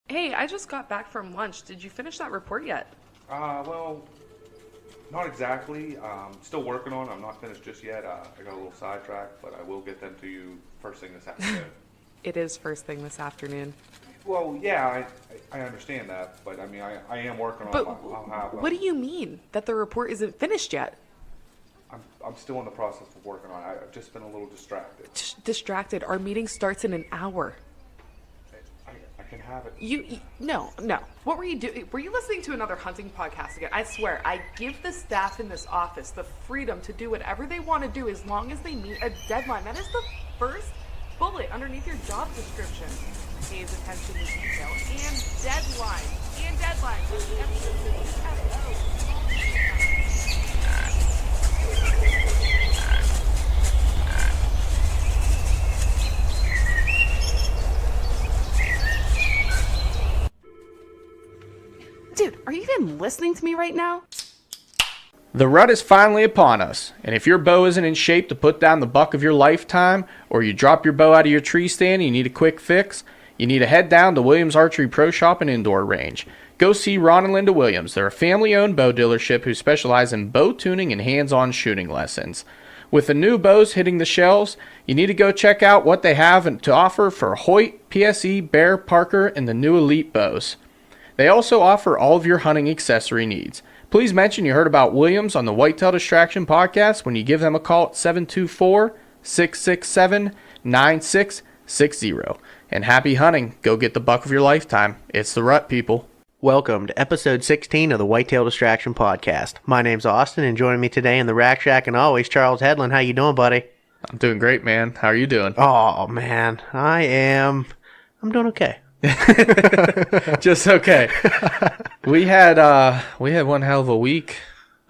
Hey, I just got back from lunch. Did you finish that report yet? Well, not exactly. Still working on it. I'm not finished just yet. I got a little sidetracked, but I will get them to you first thing this afternoon. It is first thing this afternoon. Well, yeah, I understand that, but I mean, I am working on But it. I'll have, what do you mean that the report isn't finished yet? I'm still in the process of working on it. I've just been a little distracted. Distracted. Our meeting starts in an hour. I can have it. No. What were you doing? Were you listening to another hunting podcast again? I swear, I give the staff in this office the freedom to do whatever they want to do as long as they meet a deadline. That is the first bullet underneath your job description. Pays attention to detail and deadlines. And deadlines. That's the emphasis. Dude, are you even listening to me right now? The rut is finally upon us, and if your bow isn't in shape to put down the buck of your lifetime, or you drop your bow out of your tree stand and you need a quick fix, you need to head down to Williams Archery Pro Shop and Indoor Range. Go see Ron and Linda Williams. They're a family-owned bow dealership who specialize in bow tuning and hands-on shooting lessons. With the new bows hitting the shelves, you need to go check out what they have to offer for Hoyt, PSE, Bear, Parker, and the new Elite bows. They also offer all of your hunting accessory needs. Please mention you heard about Williams on the Whitetail Distraction podcast when you give them a call at 724-667-9660. And happy hunting. Go get the buck of your lifetime. It's the rut, people. Welcome to episode 16 of the Whitetail Distraction podcast. My name's Austin, and joining me today in the Rack Shack and always, Charles Headland. How you doing, buddy? I'm doing great, man. How are you doing? Oh, man. I'm doing okay. Just okay. We had one hell of a week.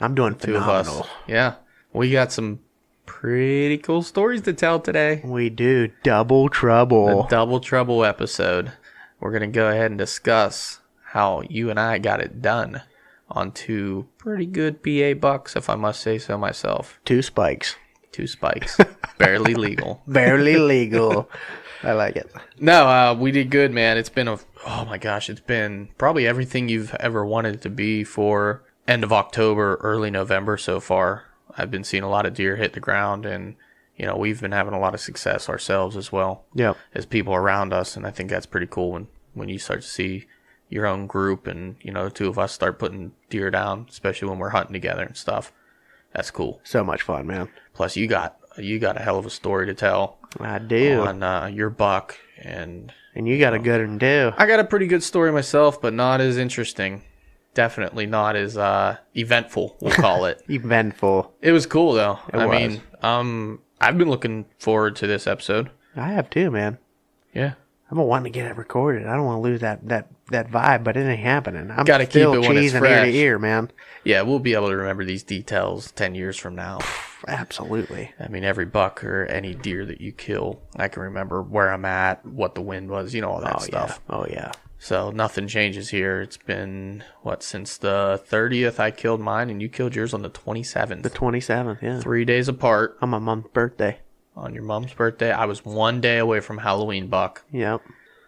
I'm doing Two of phenomenal. us. Yeah. We got some pretty cool stories to tell today. We do. Double trouble. A double trouble episode. We're going to go ahead and discuss how you and I got it done on two pretty good PA bucks, if I must say so myself. Two spikes. Two spikes. Barely legal. Barely legal. I like it. No, we did good, man. It's been oh my gosh, it's been probably everything you've ever wanted it to be for end of October, early November so far. I've been seeing a lot of deer hit the ground, and we've been having a lot of success ourselves as well. Yep. As people around us, and I think that's pretty cool when you start to see your own group and the two of us start putting deer down, especially when we're hunting together and stuff. That's cool. So much fun, man. Plus, you got a hell of a story to tell. I do. On your buck, and you got a good one, too. I got a pretty good story myself, but not as interesting. Definitely not as eventful, we'll call it. Eventful. It was cool, though. It was. I've been looking forward to this episode. I have, too, man. Yeah. I've been wanting to get it recorded. I don't want to lose that vibe, but it ain't happening. I'm Gotta still keep it when it's cheesing ear fresh. to ear, man. Yeah, we'll be able to remember these details 10 years from now. Absolutely. I mean, every buck or any deer that you kill, I can remember where I'm at, what the wind was, all that stuff. Yeah. Oh, yeah. So nothing changes here. It's been, since the 30th I killed mine, and you killed yours on the 27th. The 27th, yeah. 3 days apart. On my mom's birthday. On your mom's birthday. I was 1 day away from Halloween buck. Yep.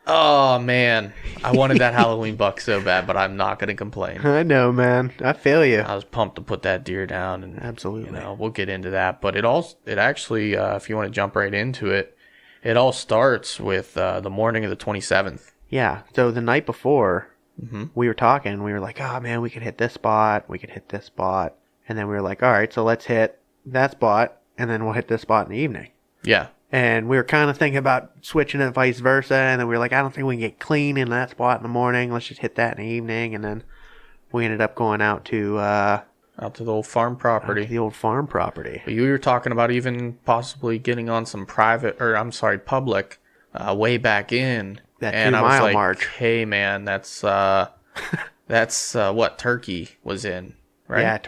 Oh, man. I wanted that Halloween buck so bad, but I'm not going to complain. I know, man. I feel you. I was pumped to put that deer down. And, absolutely. We'll get into that. But it actually, if you want to jump right into it, it all starts with the morning of the 27th. Yeah. So the night before, we were talking. We were like, oh, man, we could hit this spot. We could hit this spot. And then we were like, all right, so let's hit that spot, and then we'll hit this spot in the evening. Yeah. And we were kind of thinking about switching it vice versa. And then we were like, I don't think we can get clean in that spot in the morning. Let's just hit that in the evening. And then we ended up going out to the old farm property. The old farm property. You were talking about even possibly getting on some public way back in. That and 2 I was mile like, march. Hey, man, that's what Turkey was in. Right? Yeah,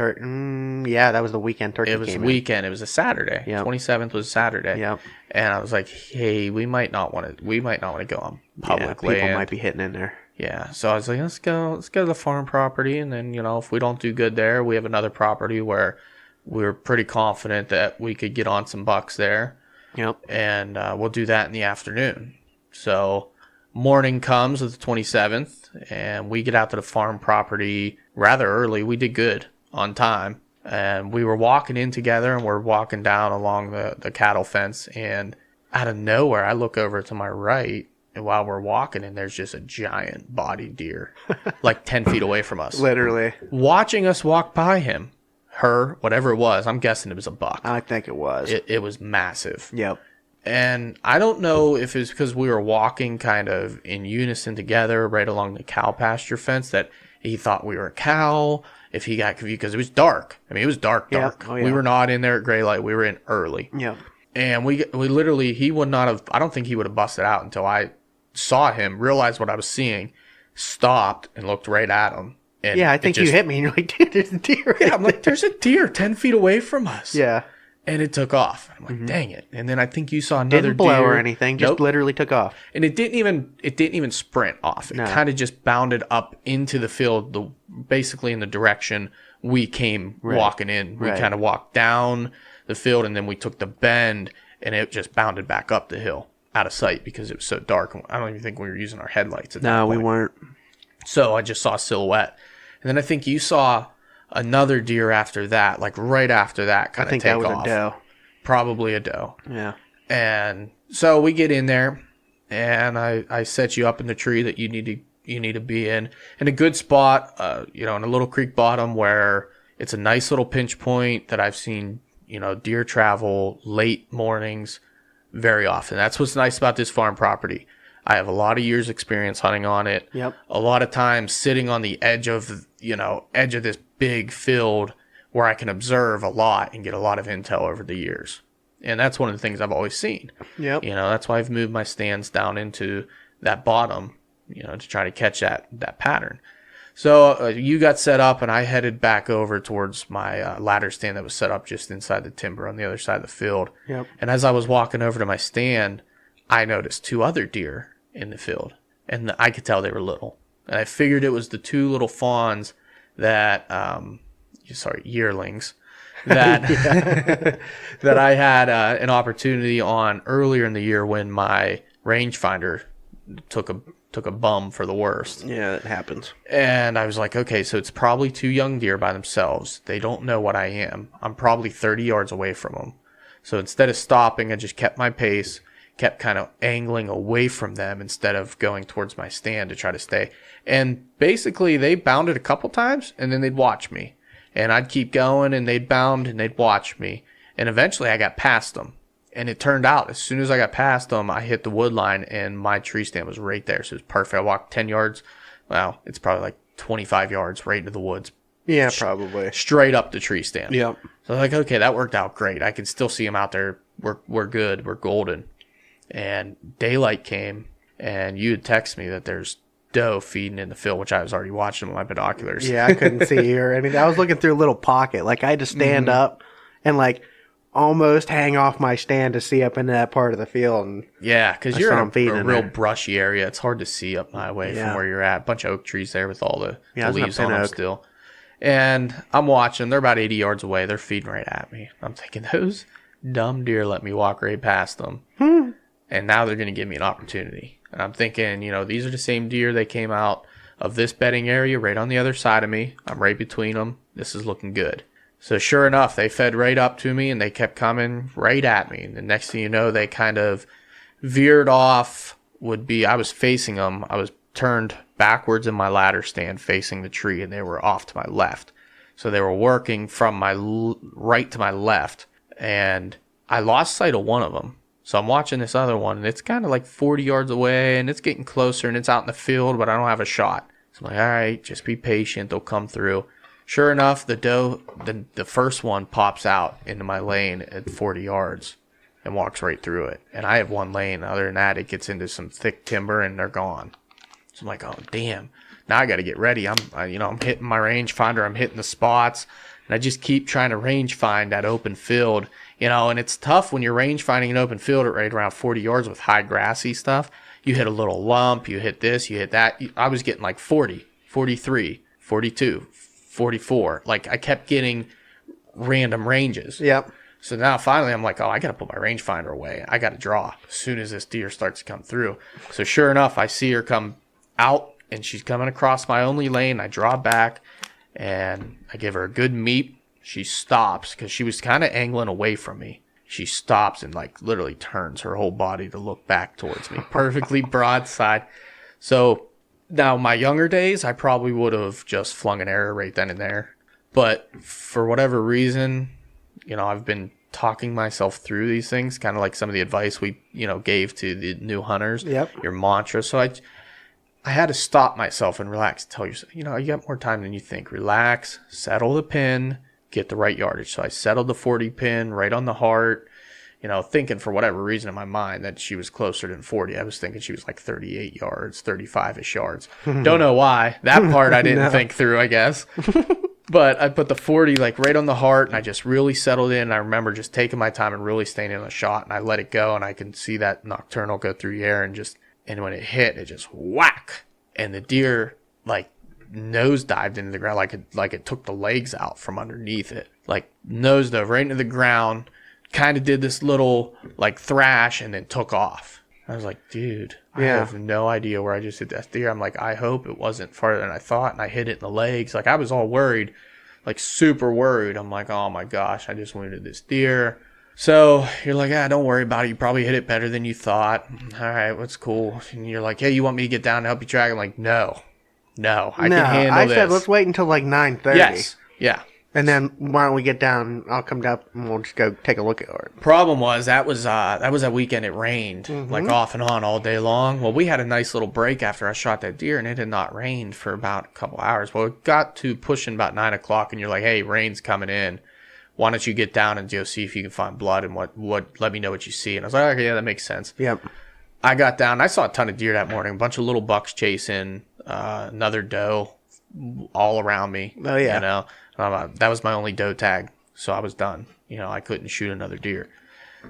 yeah, that was the weekend Turkey came in. It was weekend. It was a Saturday. Yep. 27th was Saturday. Yep. And I was like, hey, we might not want to go on public land. People might be hitting in there. Yeah. So I was like, let's go to the farm property, and then if we don't do good there, we have another property where we're pretty confident that we could get on some bucks there. Yep. And we'll do that in the afternoon. So Morning comes of the 27th, and we get out to the farm property rather early. We did good on time. And we were walking in together, and we're walking down along the cattle fence. And out of nowhere, I look over to my right, and while we're walking, and there's just a giant bodied deer, like 10 feet away from us. Literally. Watching us walk by him. Her, whatever it was, I'm guessing it was a buck. I think it was. It was massive. Yep. And I don't know if it's because we were walking kind of in unison together right along the cow pasture fence that he thought we were a cow, if he got confused, because it was dark. I mean, it was dark. Yep. Oh, yeah. We were not in there at gray light. We were in early. Yep. And we literally, he would not have, I don't think he would have busted out until I saw him, realized what I was seeing, stopped, and looked right at him. And yeah, I think you hit me, and you're like, dude, there's a deer. Yeah, I'm like, there's a deer 10 feet away from us. Yeah. And it took off. I'm like, dang it. And then I think you saw another Didn't blow deer. or anything, just Nope. literally took off. And it didn't even sprint off. It No. kind of just bounded up into the field, basically in the direction we came walking in. We Right. kind of walked down the field, and then we took the bend, and it just bounded back up the hill out of sight because it was so dark. I don't even think we were using our headlights at that No, point. we weren't. So I just saw a silhouette. And then I think you saw another deer after that, like right after that, kind I of think take that was off. a doe. Probably a doe. Yeah. And so we get in there, and I set you up in the tree that you need to be in a good spot, in a little creek bottom where it's a nice little pinch point that I've seen, deer travel late mornings very often. That's what's nice about this farm property. I have a lot of years experience hunting on it. Yep. A lot of times sitting on the edge of this big field where I can observe a lot and get a lot of intel over the years. And that's one of the things I've always seen. Yep. That's why I've moved my stands down into that bottom, to try to catch that pattern. So you got set up, and I headed back over towards my ladder stand that was set up just inside the timber on the other side of the field. Yep. And as I was walking over to my stand, I noticed two other deer in the field, and I could tell they were little. And I figured it was the two little fawns that, yearlings, that that I had an opportunity on earlier in the year when my rangefinder took a bum for the worst. Yeah, it happens. And I was like, okay, so it's probably two young deer by themselves. They don't know what I am. I'm probably 30 yards away from them. So instead of stopping, I just kept my pace, kept kind of angling away from them instead of going towards my stand to try to stay. And basically they bounded a couple times, and then they'd watch me. And I'd keep going, and they'd bound, and they'd watch me. And eventually I got past them. And it turned out, as soon as I got past them, I hit the wood line, and my tree stand was right there. So it was perfect. I walked 10 yards. Well, it's probably like 25 yards right into the woods. Yeah, probably. Straight up the tree stand. Yep. So I was like, okay, that worked out great. I can still see them out there. We're good. We're golden. And daylight came, and you had texted me that there's doe feeding in the field, which I was already watching with my binoculars. Yeah, I couldn't see you or anything. I was looking through a little pocket. Like, I had to stand up and, almost hang off my stand to see up into that part of the field. And Yeah, because I you're saw in him feeding a in real there. brushy area. It's hard to see up my way Yeah. from where you're at. A bunch of oak trees there with all the Yeah, I was in a leaves on pin them oak. still. And I'm watching. They're about 80 yards away. They're feeding right at me. I'm thinking, those dumb deer let me walk right past them. And now they're going to give me an opportunity. And I'm thinking, these are the same deer. They came out of this bedding area right on the other side of me. I'm right between them. This is looking good. So sure enough, they fed right up to me, and they kept coming right at me. And the next thing you know, they kind of veered off. I was facing them. I was turned backwards in my ladder stand facing the tree, and they were off to my left. So they were working from my right to my left, and I lost sight of one of them. So I'm watching this other one, and it's kind of like 40 yards away, and it's getting closer, and it's out in the field, but I don't have a shot. So I'm like, all right, just be patient. They'll come through. Sure enough, the doe, the first one pops out into my lane at 40 yards and walks right through it. And I have one lane. Other than that, it gets into some thick timber, and they're gone. So I'm like, oh, damn. Now I got to get ready. I'm hitting my rangefinder. I'm hitting the spots. And I just keep trying to range find that open field. And it's tough when you're range finding an open field at right around 40 yards with high grassy stuff. You hit a little lump, you hit this, you hit that. I was getting like 40, 43, 42, 44. Like, I kept getting random ranges. Yep. So now finally I'm like, oh, I got to put my rangefinder away. I got to draw as soon as this deer starts to come through. So sure enough, I see her come out and she's coming across my only lane. I draw back and I give her a good meep. She stops because she was kind of angling away from me. She stops and like literally turns her whole body to look back towards me, perfectly broadside. So now my younger days, I probably would have just flung an arrow right then and there. But for whatever reason, you know, I've been talking myself through these things, kind of like some of the advice we, you know, gave to the new hunters. Yep. Your mantra. So I had to stop myself and relax. Tell yourself, you know, you got more time than you think. Relax, settle the pin, get the right yardage. So I settled the 40 pin right on the heart, you know, thinking for whatever reason in my mind that she was closer than 40. I was thinking she was like 38 yards, 35-ish yards. Don't know why. That part I didn't think through, I guess. But I put the 40 like right on the heart and I just really settled in. I remember just taking my time and really staying in the shot, and I let it go and I can see that nocturnal go through the air and when it hit, it just whack. And the deer like nose dived into the ground like it took the legs out from underneath it. Like nose dove right into the ground, kind of did this little like thrash and then took off. I was like, dude, I have no idea where I just hit that deer. I'm like, I hope it wasn't farther than I thought. And I hit it in the legs. Like I was all worried, like super worried. I'm like, oh my gosh, I just wounded this deer. So you're like, don't worry about it. You probably hit it better than you thought. All right, what's cool? And you're like, hey, you want me to get down and help you track? I'm like, no, I can handle this. I said, let's wait until like 9:30. Yes, yeah. And then why don't we get down? I'll come down and we'll just go take a look at it. Problem was that was that weekend it rained like off and on all day long. Well, we had a nice little break after I shot that deer, and it had not rained for about a couple hours. Well, it got to pushing about 9 o'clock, and you're like, hey, rain's coming in. Why don't you get down and go see if you can find blood and what let me know what you see. And I was like, okay, yeah, that makes sense. Yep. I got down. I saw a ton of deer that morning. A bunch of little bucks chasing, another doe all around me. Oh yeah. You know. That was my only doe tag, so I was done. You know, I couldn't shoot another deer.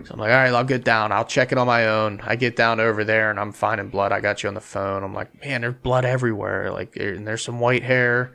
So I'm like, all right, I'll get down. I'll check it on my own. I get down over there, and I'm finding blood. I got you on the phone. I'm like, man, there's blood everywhere. Like, and there's some white hair.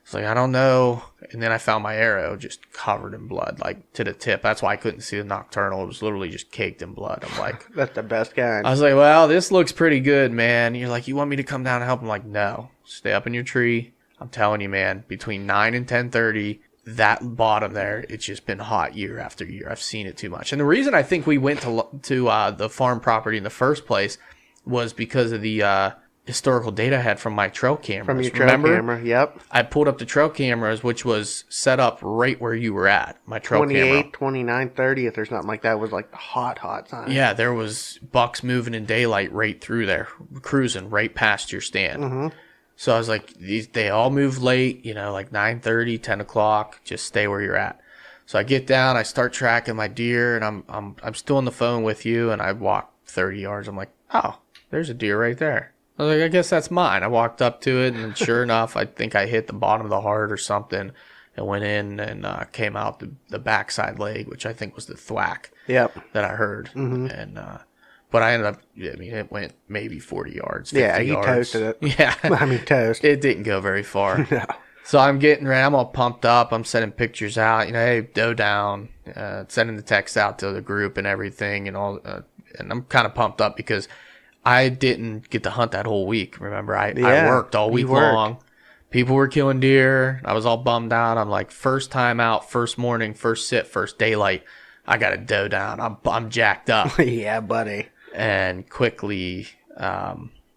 It's like, I don't know. And then I found my arrow just covered in blood, like to the tip. That's why I couldn't see the nocturnal. It was literally just caked in blood. I'm like, that's the best kind. I was like, well, this looks pretty good, man. You're like, you want me to come down and help? I'm like, no, stay up in your tree. I'm telling you, man, between 9 and 10:30, that bottom there, it's just been hot year after year. I've seen it too much. And the reason I think we went to the farm property in the first place was because of the historical data I had from my trail cameras. From your trail camera, yep. I pulled up the trail cameras, which was set up right where you were at, my trail 28, camera. 29, 30, if there's something like that, was like the hot time. Yeah, there was bucks moving in daylight right through there, cruising right past your stand. Mm-hmm. So I was like, they all move late, you know, like 9:30, 10 o'clock. Just stay where you're at. So I get down, I start tracking my deer, and I'm still on the phone with you, and I walk 30 yards. I'm like, oh, there's a deer right there. I was like, I guess that's mine. I walked up to it, and sure enough, I think I hit the bottom of the heart or something, and went in and came out the backside leg, which I think was the thwack. Yep. That I heard, and but I ended up, I mean, it went maybe 40 yards, 50 yeah, you yards. toasted it. Yeah. I mean, toast. It didn't go very far. No. So I'm getting ready. I'm all pumped up. I'm sending pictures out. You know, hey, doe down. Sending the text out to the group and everything and all. And I'm kind of pumped up because I didn't get to hunt that whole week. Remember, I worked all week long. People were killing deer. I was all bummed out. I'm like, first time out, first morning, first sit, first daylight. I got a doe down. I'm jacked up. Yeah, buddy. And quickly,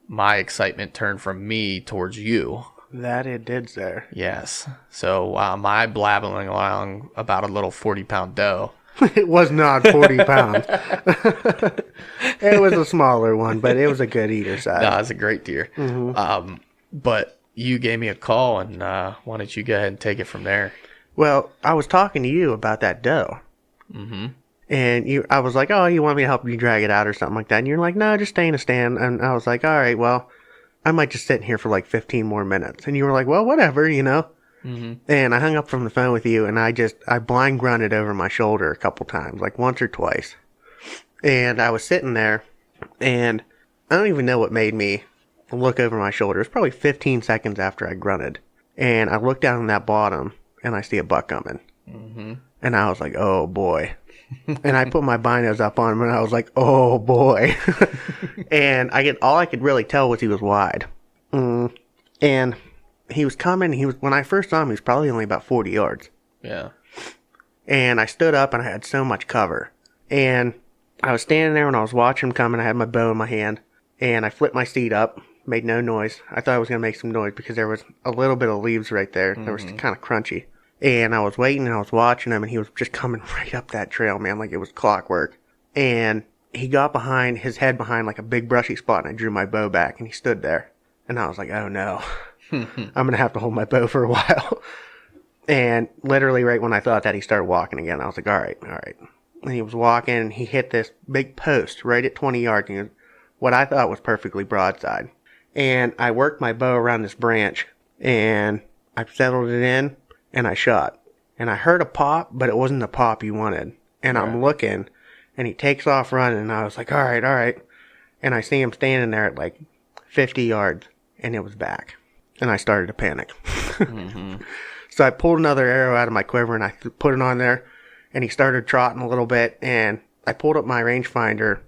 my excitement turned from me towards you. That it did, sir. Yes. So my blabbling along about a little 40-pound doe. It was not 40 pounds. It was a smaller one, but it was a good eater size. No, it's a great deer. Mm-hmm. But you gave me a call, and why don't you go ahead and take it from there? Well, I was talking to you about that doe. Mm-hmm. And I was like, oh, you want me to help you drag it out or something like that? And you're like, no, just stay in a stand. And I was like, all right, well, I might just sit here for like 15 more minutes. And you were like, well, whatever, you know. Mm-hmm. And I hung up from the phone with you, and I blind grunted over my shoulder a couple times, like once or twice. And I was sitting there, and I don't even know what made me look over my shoulder. It was probably 15 seconds after I grunted. And I looked down on that bottom, and I see a buck coming. Mm-hmm. And I was like, oh, boy. And I put my binos up on him, and I was like, oh, boy. And all I could really tell was he was wide. And he was coming. When I first saw him, he was probably only about 40 yards. Yeah. And I stood up, and I had so much cover. And I was standing there when I was watching him come, and I had my bow in my hand. And I flipped my seat up, made no noise. I thought I was going to make some noise because there was a little bit of leaves right there. They were kind of crunchy. And I was waiting, and I was watching him, and he was just coming right up that trail, man, like it was clockwork. And he got his head behind like a big brushy spot, and I drew my bow back, and he stood there. And I was like, oh, no. I'm going to have to hold my bow for a while. And literally right when I thought that, he started walking again. I was like, all right. And he was walking, and he hit this big post right at 20 yards, and what I thought was perfectly broadside. And I worked my bow around this branch, and I settled it in, and I shot. And I heard a pop, but it wasn't the pop you wanted. And I'm looking, and he takes off running, and I was like, all right. And I see him standing there at like 50 yards, and it was back. And I started to panic. So I pulled another arrow out of my quiver, and I put it on there, and he started trotting a little bit, and I pulled up my rangefinder,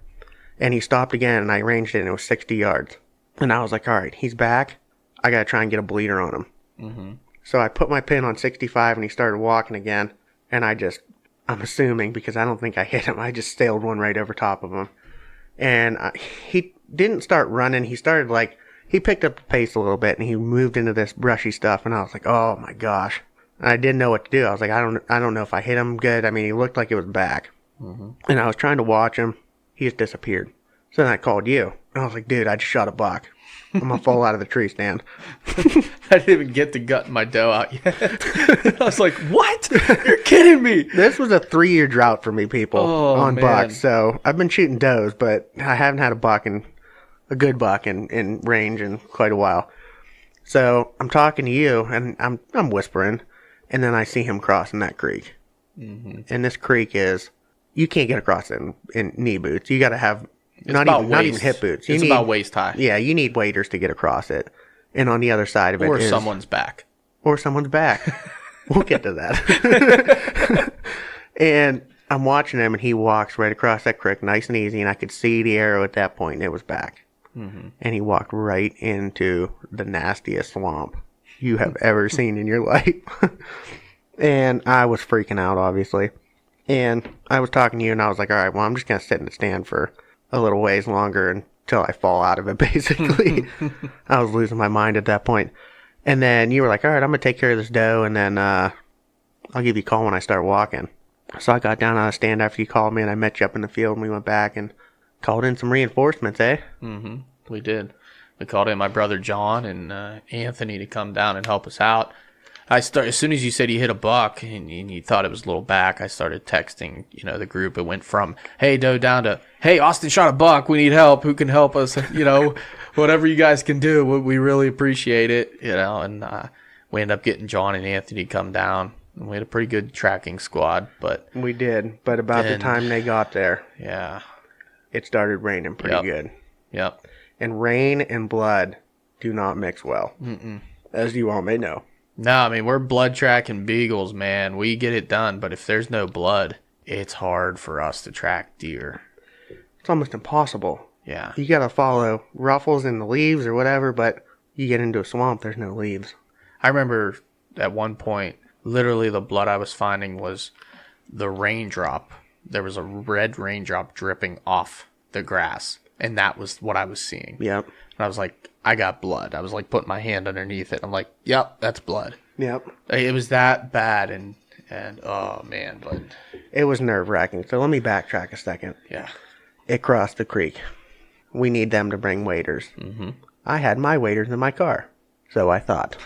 and he stopped again, and I ranged it, and it was 60 yards. And I was like, all right, he's back. I got to try and get a bleeder on him. So I put my pin on 65, and he started walking again. And I'm assuming, because I don't think I hit him, I just sailed one right over top of him. And he didn't start running. He started he picked up the pace a little bit, and he moved into this brushy stuff. And I was like, oh my gosh. And I didn't know what to do. I was like, I don't know if I hit him good. I mean, he looked like it was back. And I was trying to watch him. He just disappeared. So then I called you. And I was like, dude, I just shot a buck. I'm going to fall out of the tree stand. I didn't even get to gut my doe out yet. I was like, what? You're kidding me. This was a 3-year drought for me, people, on bucks. So I've been shooting does, but I haven't had a good buck in range in quite a while. So I'm talking to you, and I'm whispering, and then I see him crossing that creek. And this creek you can't get across it in knee boots. You got to have not even hip boots. It's about waist high. Yeah, you need waders to get across it. And on the other side of it is someone's back. Or someone's back. We'll get to that. And I'm watching him, and he walks right across that creek, nice and easy, and I could see the arrow at that point, and it was back. And he walked right into the nastiest swamp you have ever seen in your life. And I was freaking out, obviously. And I was talking to you, and I was like, all right, well, I'm just going to sit in the stand for a little ways longer until I fall out of it, basically. I was losing my mind at that point. And then you were like, all right, I'm going to take care of this doe, and then I'll give you a call when I start walking. So I got down on a stand after you called me, and I met you up in the field, and we went back and called in some reinforcements, eh? We did. We called in my brother John and Anthony to come down and help us out. As soon as you said you hit a buck and you thought it was a little back, I started texting, the group. It went from, hey, doe, down to, hey, Austin shot a buck. We need help. Who can help us? Whatever you guys can do. We really appreciate it, and we ended up getting John and Anthony to come down. And we had a pretty good tracking squad, but we did. But about the time they got there, yeah, it started raining pretty good. Yep. And rain and blood do not mix well, as you all may know. No, I mean, we're blood tracking beagles, man. We get it done, but if there's no blood, it's hard for us to track deer. It's almost impossible. Yeah. You got to follow ruffles in the leaves or whatever, but you get into a swamp, there's no leaves. I remember at one point, literally the blood I was finding was the raindrop. There was a red raindrop dripping off the grass, and that was what I was seeing. Yep. And I was like, I got blood. I was like putting my hand underneath it. I'm like, yep, that's blood. Yep. It was that bad, and oh man, but it was nerve-wracking. So let me backtrack a second. Yeah. It crossed the creek. We need them to bring waders. I had my waders in my car, so I thought.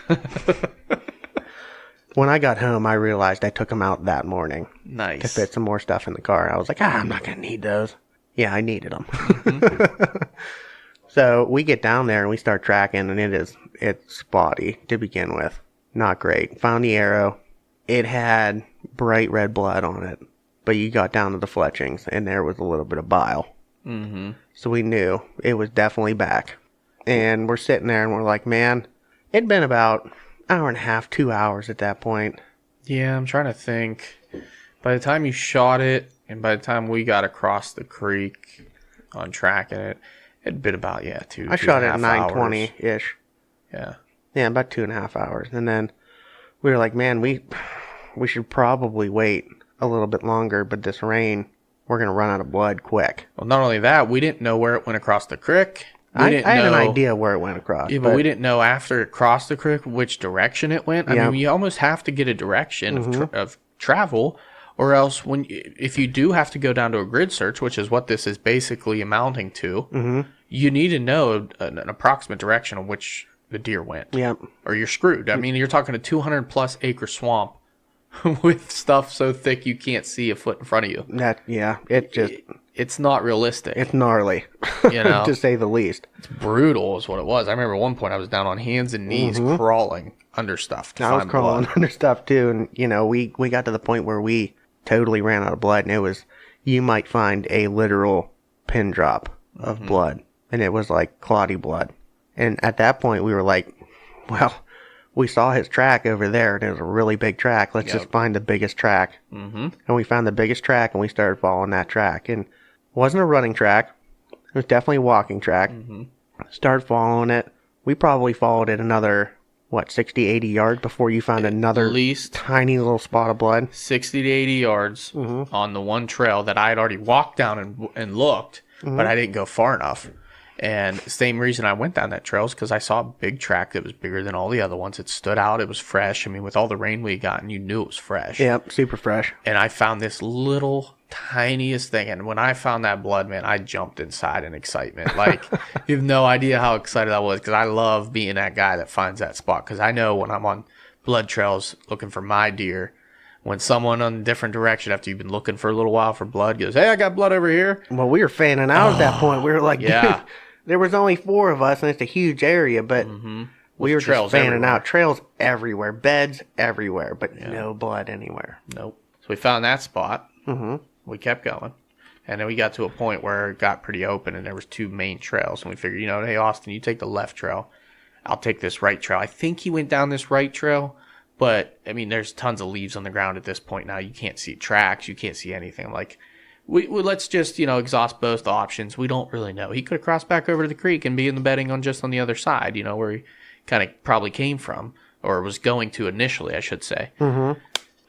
When I got home, I realized I took them out that morning. Nice. To fit some more stuff in the car. I was like, I'm not going to need those. Yeah, I needed them. So we get down there and we start tracking, and it's spotty to begin with. Not great. Found the arrow. It had bright red blood on it, but you got down to the fletchings, and there was a little bit of bile. So we knew it was definitely back. And we're sitting there, and we're like, man, it'd been about an hour and a half, 2 hours at that point. Yeah, I'm trying to think. By the time you shot it, And by the time we got across the creek on tracking it, it'd been about, I shot it at 9:20-ish. Yeah. Yeah, about 2.5 hours. And then we were like, man, we should probably wait a little bit longer, but this rain, we're going to run out of blood quick. Well, not only that, we didn't know where it went across the creek. I had an idea where it went across. Yeah, but we didn't know after it crossed the creek which direction it went. I mean, you almost have to get a direction of travel, or else if you do have to go down to a grid search, which is what this is basically amounting to, you need to know an approximate direction of which the deer went. Yep. Or you're screwed. I mean, you're talking a 200-plus acre swamp with stuff so thick you can't see a foot in front of you. It's not realistic. It's gnarly, to say the least. It's brutal is what it was. I remember at one point I was down on hands and knees crawling under stuff to find blood. I was crawling under stuff too, and we got to the point where we totally ran out of blood, and it was, you might find a literal pin drop of blood, and it was like clotty blood. And at that point we were like, well, we saw his track over there, and it was a really big track. Let's just find the biggest track. And we found the biggest track, and we started following that track. And it wasn't a running track. It was definitely a walking track. Started following it. We probably followed it another, 60, 80 yards before you found another at least tiny little spot of blood. 60 to 80 yards on the one trail that I had already walked down and looked, but I didn't go far enough. And same reason I went down that trail is because I saw a big track that was bigger than all the other ones. It stood out. It was fresh. I mean, with all the rain we got, and you knew it was fresh. Yep, super fresh. And I found this little tiniest thing. And when I found that blood, man, I jumped inside in excitement. Like, you have no idea how excited I was, because I love being that guy that finds that spot. Because I know when I'm on blood trails looking for my deer, when someone on a different direction, after you've been looking for a little while for blood, goes, hey, I got blood over here. Well, we were fanning out at that point. We were like, dude, there was only 4 of us, and it's a huge area, but we were just fanning out. Trails everywhere, beds everywhere, but no blood anywhere. Nope. So we found that spot. We kept going, and then we got to a point where it got pretty open, and there was 2 main trails, and we figured, hey, Austin, you take the left trail. I'll take this right trail. I think he went down this right trail, but, I mean, there's tons of leaves on the ground at this point now. You can't see tracks. You can't see anything. I'm like, let's just, exhaust both options. We don't really know. He could have crossed back over to the creek and be in the bedding on the other side, where he kind of probably came from, or was going to initially, I should say.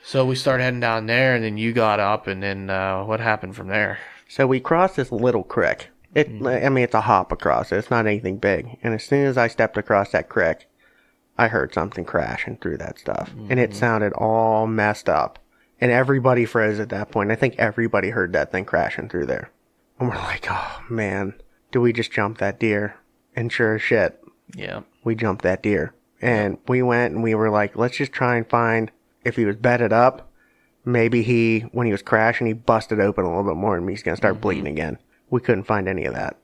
So we started heading down there, and then you got up, and then what happened from there? So we crossed this little creek. I mean, it's a hop across it. It's not anything big. And as soon as I stepped across that creek, I heard something crashing through that stuff. And it sounded all messed up. And everybody froze at that point. I think everybody heard that thing crashing through there. And we're like, oh, man, do we just jump that deer? And sure as shit, we jumped that deer. And we went and we were like, let's just try and find, if he was bedded up, maybe when he was crashing, he busted open a little bit more and he's going to start bleeding again. We couldn't find any of that.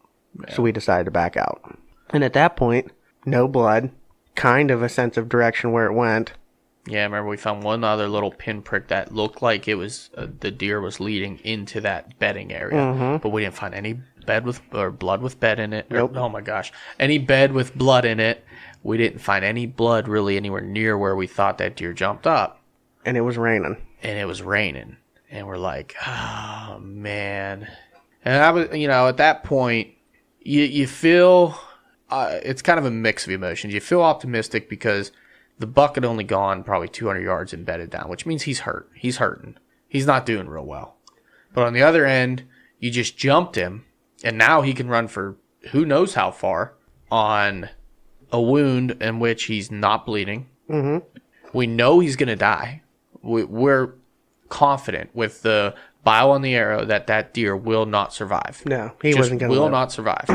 So we decided to back out. And at that point, no blood, kind of a sense of direction where it went. Yeah, I remember we found one other little pinprick that looked like it was the deer was leading into that bedding area, but we didn't find any blood with bed in it. Nope. Oh my gosh, any bed with blood in it. We didn't find any blood really anywhere near where we thought that deer jumped up. And it was raining. And we're like, oh man. And I was, at that point, you feel it's kind of a mix of emotions. You feel optimistic because the buck had only gone probably 200 yards and bedded down, which means he's hurt. He's hurting. He's not doing real well. But on the other end, you just jumped him, and now he can run for who knows how far on a wound in which he's not bleeding. We know he's going to die. We're confident with the bile on the arrow that deer will not survive. No, he wasn't going to will not survive.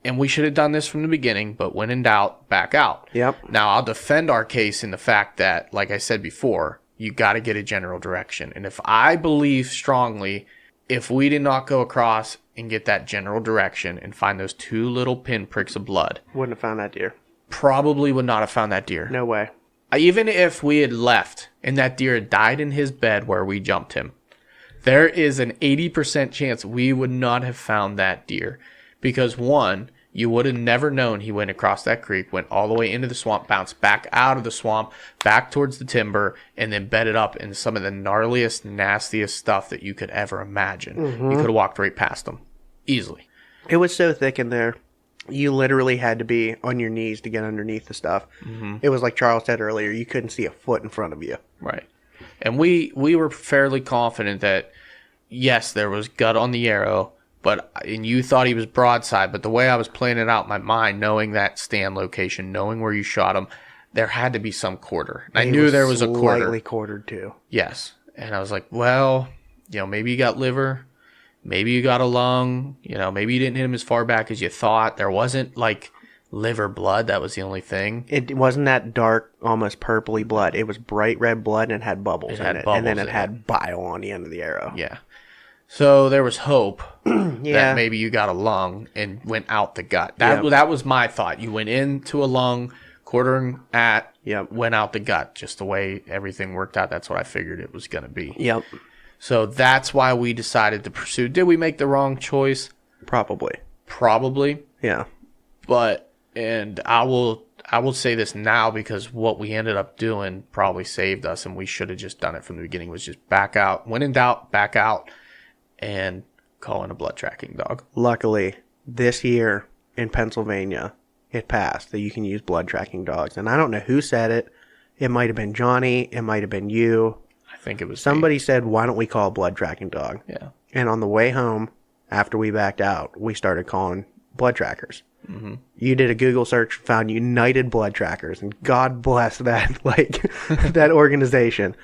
And we should have done this from the beginning, but when in doubt, back out. Yep. Now, I'll defend our case in the fact that, like I said before, you got to get a general direction. And if I believe strongly, if we did not go across and get that general direction and find those 2 little pinpricks of blood, wouldn't have found that deer. Probably would not have found that deer. No way. Even if we had left and that deer had died in his bed where we jumped him, there is an 80% chance we would not have found that deer. Because 1, You would have never known he went across that creek, went all the way into the swamp, bounced back out of the swamp, back towards the timber, and then bedded up in some of the gnarliest, nastiest stuff that you could ever imagine. Mm-hmm. You could have walked right past him. Easily. It was so thick in there. You literally had to be on your knees to get underneath the stuff. Mm-hmm. It was like Charles said earlier, you couldn't see a foot in front of you. Right. And we were fairly confident that, yes, there was gut on the arrow, and you thought he was broadside, but the way I was playing it out in my mind, knowing that stand location, knowing where you shot him, there had to be some quarter. And I knew there was a quarter. Slightly quartered too. Yes. And I was like, well, maybe you got liver, maybe you got a lung, maybe you didn't hit him as far back as you thought. There wasn't like liver blood. That was the only thing. It wasn't that dark, almost purpley blood. It was bright red blood and it had bubbles in it. And then it had bile on the end of the arrow. Yeah. So there was hope Yeah. that maybe you got a lung and went out the gut. That was my thought. You went into a lung, quartering at, went out the gut. Just the way everything worked out, that's what I figured it was going to be. Yep. So that's why we decided to pursue. Did we make the wrong choice? Probably. Yeah. And I will say this now, because what we ended up doing probably saved us, and we should have just done it from the beginning, was just back out. When in doubt, back out. And call in a blood tracking dog. Luckily, this year in Pennsylvania, it passed that you can use blood tracking dogs. And I don't know who said it. It might have been Johnny. It might have been you. I think it was somebody me. said, why don't we call a blood tracking dog? Yeah. And on the way home, after we backed out, we started calling blood trackers. Mm-hmm. You did a Google search, found United Blood Trackers, and God bless that, that organization.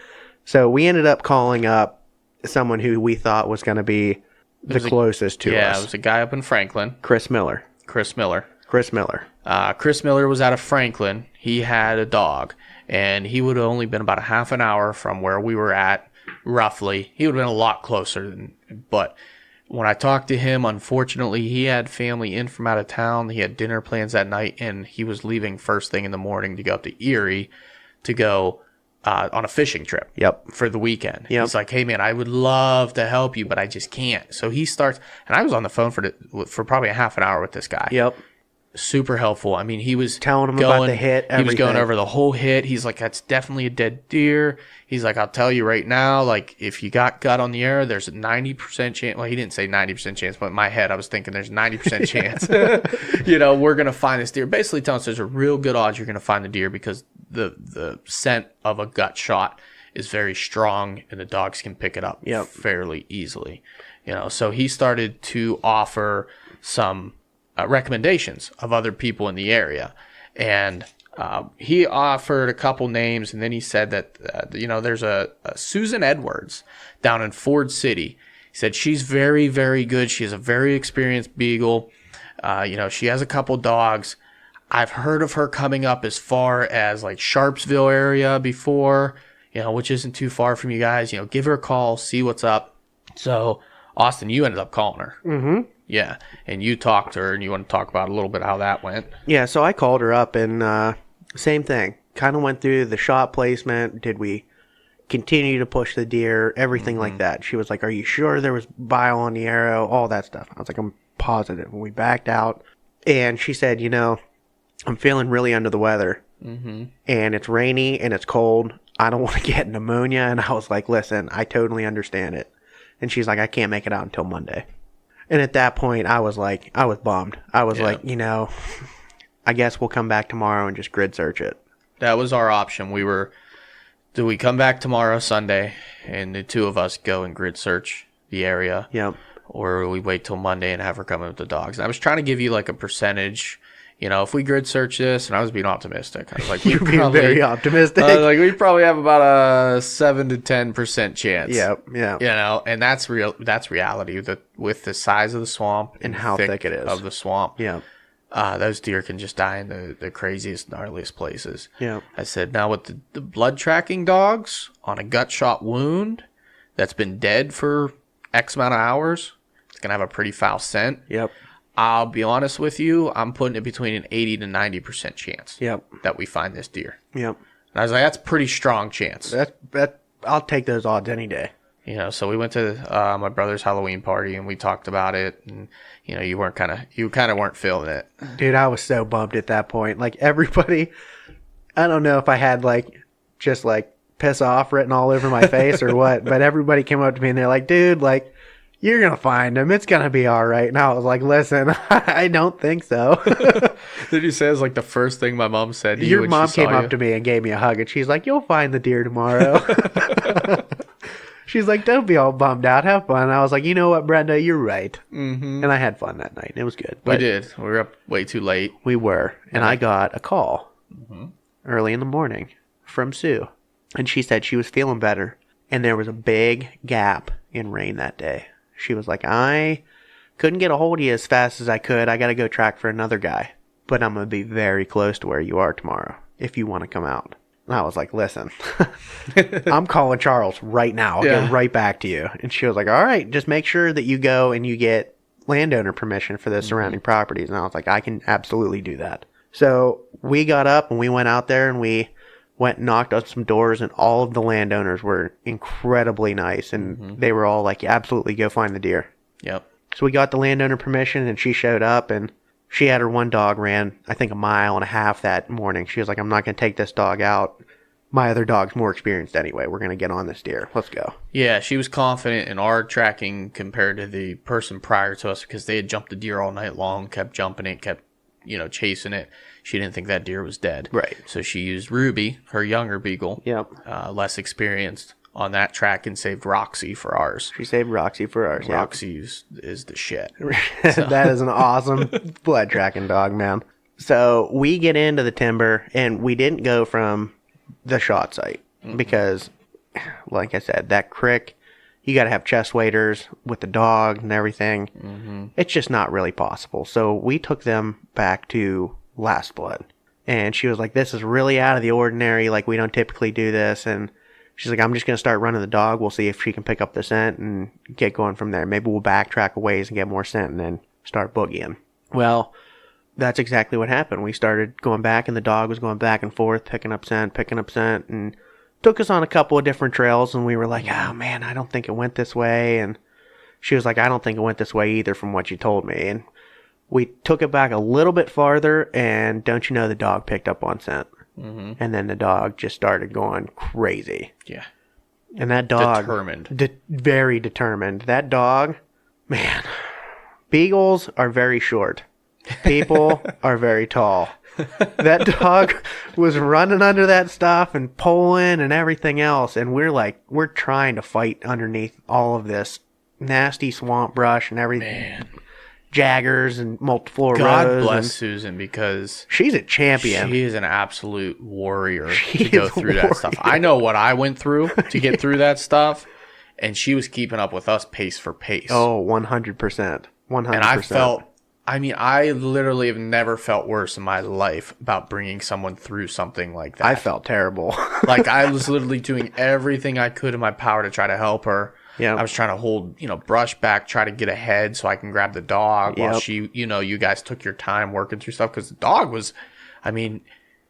So we ended up calling up someone who we thought was going to be the closest to us. Yeah, it was a guy up in Franklin. Chris Miller. Chris Miller was out of Franklin. He had a dog, and he would have only been about a half an hour from where we were at, roughly. He would have been a lot closer. But when I talked to him, unfortunately, he had family in from out of town. He had dinner plans that night, and he was leaving first thing in the morning to go up to Erie to go on a fishing trip. Yep. For the weekend. Yep. He's like, hey man, I would love to help you, but I just can't. So he starts, and I was on the phone for probably a half an hour with this guy. Yep. Super helpful. I mean, he was telling him about the hit, everything. He was going over the whole hit. He's like, that's definitely a dead deer. He's like, I'll tell you right now, like, if you got gut on the arrow, there's a 90% chance. Well, he didn't say 90% chance, but in my head, I was thinking there's a 90% chance. We're going to find this deer. Basically telling us there's a real good odds you're going to find the deer, because the scent of a gut shot is very strong, and the dogs can pick it up fairly easily. So he started to offer some recommendations of other people in the area, and he offered a couple names, and then he said that there's a Susan Edwards down in Ford City. He said she's very, very good. She is a very experienced beagle. She has a couple dogs. I've heard of her coming up as far as like Sharpsville area before, which isn't too far from you guys. Give her a call, see what's up. So Austin, you ended up calling her. Mm-hmm. Yeah, and you talked to her, and you want to talk about a little bit how that went. Yeah, so I called her up, and same thing. Kind of went through the shot placement. Did we continue to push the deer? Everything like that. She was like, are you sure there was bile on the arrow? All that stuff. I was like, I'm positive. And we backed out, and she said, I'm feeling really under the weather, and it's rainy, and it's cold. I don't want to get pneumonia. And I was like, listen, I totally understand it. And she's like, I can't make it out until Monday. And at that point, I was bummed. I was like, I guess we'll come back tomorrow and just grid search it. That was our option. Do we come back tomorrow, Sunday, and the two of us go and grid search the area? Yep. Or we wait till Monday and have her come in with the dogs? And I was trying to give you like a percentage. If we grid search this, and I was being optimistic. I was like, you're being very optimistic. I was like, we probably have about a 7 to 10% chance. Yep. Yeah. And that's real. That's reality. That with the size of the swamp and how thick it is of the swamp. Yeah. Those deer can just die in the craziest, gnarliest places. Yeah. I said, now with the blood tracking dogs on a gut shot wound that's been dead for X amount of hours, it's gonna have a pretty foul scent. Yep. I'll be honest with you, I'm putting it between an 80 to 90% chance that we find this deer. Yep. And I was like, that's a pretty strong chance. That I'll take those odds any day. You know, so we went to my brother's Halloween party and we talked about it, and you know, you kind of weren't feeling it. Dude, I was so bummed at that point. Like everybody, I don't know if I had like just like piss off written all over my face or what, but everybody came up to me and they're like, dude, like, you're gonna find him. It's gonna be all right. And I was like, listen, I don't think so. Did you say it was like the first thing my mom said to you? Your when mom she saw came up you? to me and gave me a hug, and she's like, you'll find the deer tomorrow. She's like, don't be all bummed out. Have fun. And I was like, you know what, Brenda, you're right. Mm-hmm. And I had fun that night. It was good. We did. We were up way too late. We were. And I got a call early in the morning from Sue. And she said she was feeling better. And there was a big gap in rain that day. She was like, I couldn't get a hold of you as fast as I could. I got to go track for another guy. But I'm going to be very close to where you are tomorrow if you want to come out. And I was like, listen, I'm calling Charles right now. I'll get right back to you. And she was like, all right, just make sure that you go and you get landowner permission for the surrounding properties. And I was like, I can absolutely do that. So we got up and we went out there and we went and knocked on some doors, and all of the landowners were incredibly nice. And they were all like, yeah, absolutely, go find the deer. Yep. So we got the landowner permission and she showed up, and she had her one dog ran, I think, 1.5 miles that morning. She was like, I'm not going to take this dog out. My other dog's more experienced anyway. We're going to get on this deer. Let's go. Yeah, she was confident in our tracking compared to the person prior to us because they had jumped the deer all night long, kept jumping it, kept, you know, chasing it. She didn't think that deer was dead. Right. So she used Ruby, her younger beagle, less experienced, on that track and saved Roxy for ours. She saved Roxy for ours. Roxy is the shit. That is an awesome blood tracking dog, man. So we get into the timber, and we didn't go from the shot site because, like I said, that crick, you got to have chest waders with the dog and everything. It's just not really possible. So we took them back to Last Blood, and she was like, this is really out of the ordinary. Like, we don't typically do this. And she's like, I'm just going to start running the dog. We'll see if she can pick up the scent and get going from there. Maybe we'll backtrack a ways and get more scent and then start boogieing. Well, that's exactly what happened. We started going back, and the dog was going back and forth, picking up scent, and took us on a couple of different trails. And we were like, oh man, I don't think it went this way. And she was like, I don't think it went this way either from what you told me. And we took it back a little bit farther, and don't you know, the dog picked up on scent. And then the dog just started going crazy. Yeah. And that dog... Determined. Very determined. That dog, man, beagles are very short. People are very tall. That dog was running under that stuff and pulling and everything else. And we're trying to fight underneath all of this nasty swamp brush and everything. Man. Jaggers and multiflora God rose. bless Susan, because she's a champion. She is an absolute warrior to go through that stuff. I know what I went through to get through that stuff, and she was keeping up with us pace for pace. Oh, 100%. 100%. And I literally have never felt worse in my life about bringing someone through something like that. I felt terrible. Like, I was literally doing everything I could in my power to try to help her. Yeah. I was trying to hold, brush back, try to get ahead so I can grab the dog while she, you guys took your time working through stuff. Because the dog was,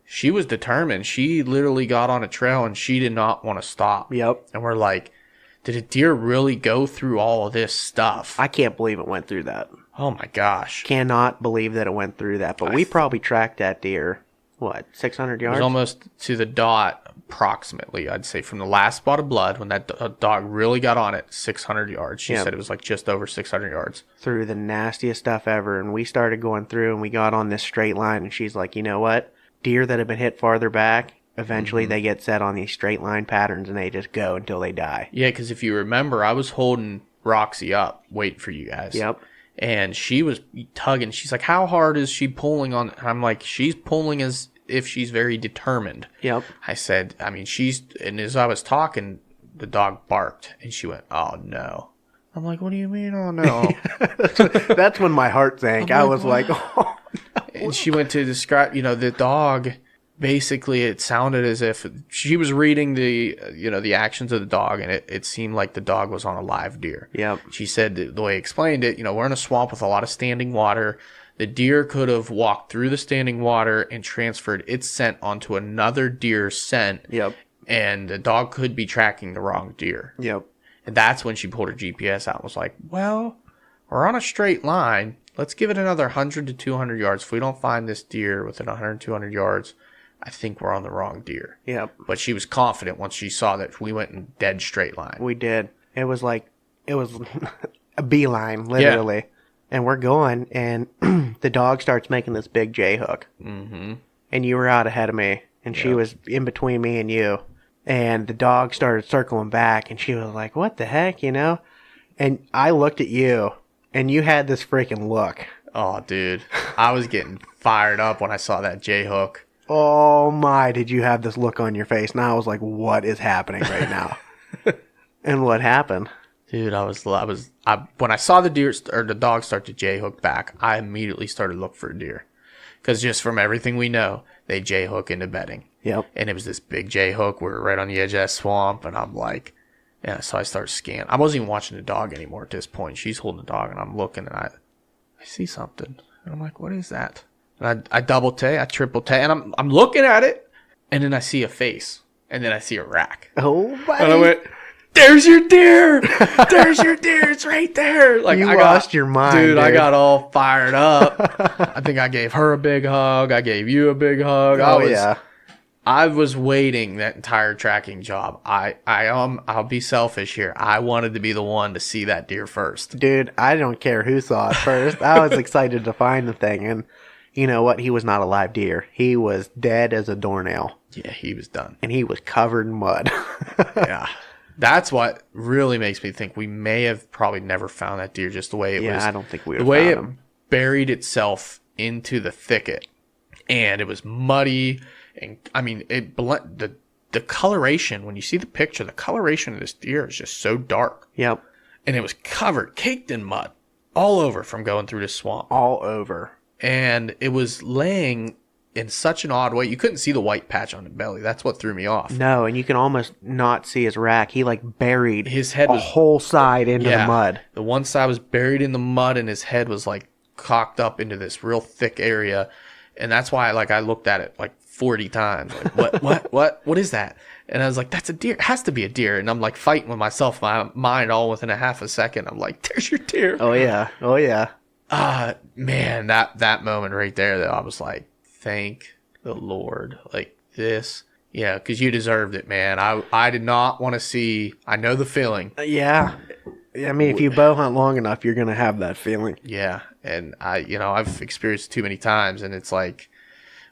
she was determined. She literally got on a trail and she did not want to stop. Yep. And we're like, did a deer really go through all of this stuff? I can't believe it went through that. Oh my gosh. Cannot believe that it went through that. But we probably tracked that deer, 600 yards? It was almost to the dot, approximately, I'd say, from the last spot of blood, when that dog really got on it, 600 yards. She said it was like just over 600 yards. Through the nastiest stuff ever. And we started going through, and we got on this straight line, and she's like, you know what? Deer that have been hit farther back, eventually they get set on these straight line patterns, and they just go until they die. Yeah, because if you remember, I was holding Roxy up, waiting for you guys. Yep. And she was tugging. She's like, how hard is she pulling on? I'm like, she's pulling as if she's very determined. Yep. I said, and as I was talking, the dog barked, and she went, oh no. I'm like, what do you mean, oh no? That's when my heart sank. I was like, oh no. And she went to describe, the dog, basically it sounded as if she was reading the actions of the dog, and it seemed like the dog was on a live deer. Yep. She said the way he explained it, we're in a swamp with a lot of standing water. The deer could have walked through the standing water and transferred its scent onto another deer's scent. Yep. And the dog could be tracking the wrong deer. Yep. And that's when she pulled her GPS out and was like, well, we're on a straight line. Let's give it another 100 to 200 yards. If we don't find this deer within 100, 200 yards, I think we're on the wrong deer. Yep. But she was confident once she saw that we went in dead straight line. We did. It was a beeline, literally. Yeah. And we're going, and the dog starts making this big J hook. Mm-hmm. And you were out ahead of me, and she was in between me and you. And the dog started circling back, and she was like, what the heck, you know? And I looked at you, and you had this freaking look. Oh, dude. I was getting fired up when I saw that J hook. Oh, my, did you have this look on your face? And I was like, what is happening right now? And what happened? Dude, when I saw the deer or the dog start to J hook back, I immediately started looking for a deer. Because just from everything we know, they J hook into bedding. Yep. And it was this big J hook. We were right on the edge of that swamp, and I'm like, yeah. So I start scanning. I wasn't even watching the dog anymore at this point. She's holding the dog, and I'm looking, and I see something, and I'm like, what is that? And I double take, I triple take, and I'm looking at it, and then I see a face, and then I see a rack. Oh my! And I went, there's your deer! There's your deer! It's right there! Like, I lost your mind, dude. I got all fired up. I think I gave her a big hug. I gave you a big hug. Yeah. I was waiting that entire tracking job. I'll be selfish here. I wanted to be the one to see that deer first. Dude, I don't care who saw it first. I was excited to find the thing, and you know what? He was not a live deer. He was dead as a doornail. Yeah, he was done. And he was covered in mud. Yeah. That's what really makes me think we may have probably never found that deer just the way it was. Yeah, I don't think we would have found him. The way it buried itself into the thicket, and it was muddy, and I mean, the coloration, when you see the picture, the coloration of this deer is just so dark. Yep. And it was covered, caked in mud, all over from going through this swamp. All over. And it was laying in such an odd way. You couldn't see the white patch on the belly. That's what threw me off. No, and you can almost not see his rack. He like buried his head, whole side into the mud. The one side was buried in the mud, and his head was like cocked up into this real thick area. And that's why I looked at it like 40 times. Like, what is that? And I was like, that's a deer. It has to be a deer. And I'm like fighting with myself, my mind, all within a half a second. I'm like, there's your deer. Oh yeah. Oh yeah. Man, that moment right there, that I was like, thank the Lord. Like this. Yeah, because you deserved it, man. I did not want to see. I know the feeling. Yeah. I mean, if you bow hunt long enough, you're going to have that feeling. Yeah. And I've experienced it too many times, and it's like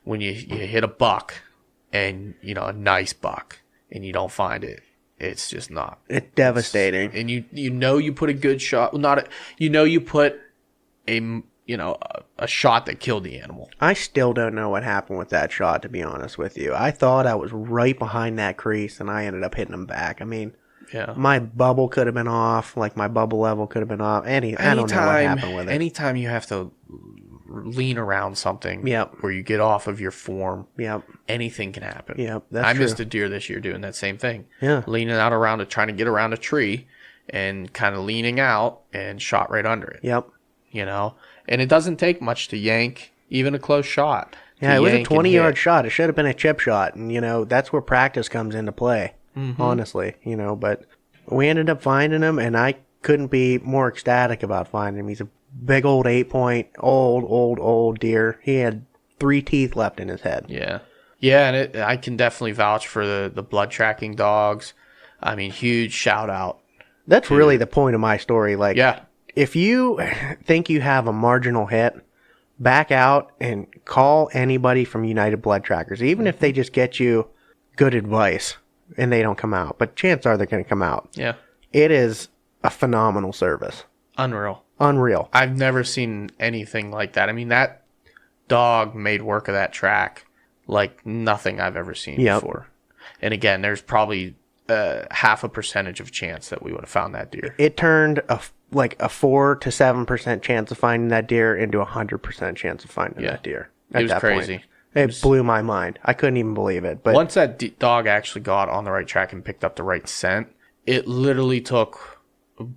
when you hit a buck and, a nice buck, and you don't find it, it's just not. It's devastating. And you put a good shot. Well, you put a shot that killed the animal. I still don't know what happened with that shot, to be honest with you. I thought I was right behind that crease, and I ended up hitting him back. I mean, yeah, my bubble could have been off, like my bubble level could have been off. I don't know what happened with it. Anytime you have to lean around something, yep, where you get off of your form, yep, anything can happen. Yep, that's true. missed a deer this year doing that same thing. Yeah, leaning out around it, trying to get around a tree, and kind of leaning out, and shot right under it. Yep. And it doesn't take much to yank even a close shot. Yeah, it was a 20-yard shot. It should have been a chip shot, and that's where practice comes into play. Mm-hmm. Honestly, but we ended up finding him, and I couldn't be more ecstatic about finding him. He's a big old 8-point, old deer. He had 3 teeth left in his head. Yeah, and I can definitely vouch for the blood tracking dogs. I mean, huge shout out. That's really the point of my story. Like, yeah. If you think you have a marginal hit, back out and call anybody from United Blood Trackers, even if they just get you good advice and they don't come out. But chances are they're going to come out. Yeah. It is a phenomenal service. Unreal. I've never seen anything like that. I mean, that dog made work of that track like nothing I've ever seen before. And again, there's probably half a percentage of chance that we would have found that deer. It turned a 4 to 7% chance of finding that deer into a 100% chance of finding that deer. It was crazy. It blew my mind. I couldn't even believe it. But once that dog actually got on the right track and picked up the right scent, it literally took,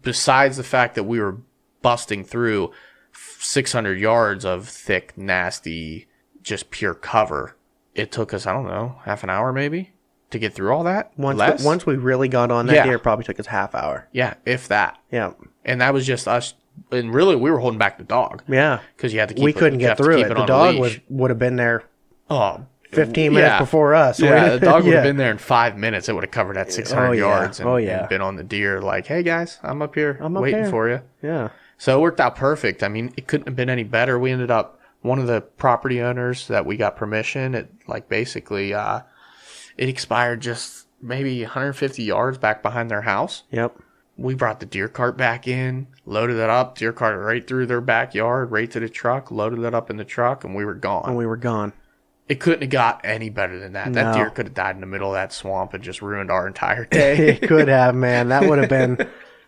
besides the fact that we were busting through 600 yards of thick, nasty, just pure cover, it took us, I don't know, half an hour maybe to get through all that. Once we really got on that Yeah. deer, it probably took us half hour. Yeah, if that. Yeah. And that was just us. And really, we were holding back the dog. Yeah. Because you had to keep We couldn't you get have to through keep it. The on a dog leash. would have been there Oh, 15 minutes before us. Yeah, the dog would have Yeah. been there in 5 minutes. It would have covered that 600 Oh, yeah. yards and, Oh, yeah. and been on the deer like, hey, guys, I'm up here I'm up waiting here." for you. Yeah. So it worked out perfect. I mean, it couldn't have been any better. We ended up, one of the property owners that we got permission, it like basically, it expired just maybe 150 yards back behind their house. Yep. We brought the deer cart back in, loaded it up, deer cart right through their backyard, right to the truck, loaded it up in the truck, and we were gone. And we were gone. It couldn't have got any better than that. That No. deer could have died in the middle of that swamp and just ruined our entire day. It could have, man. That would have been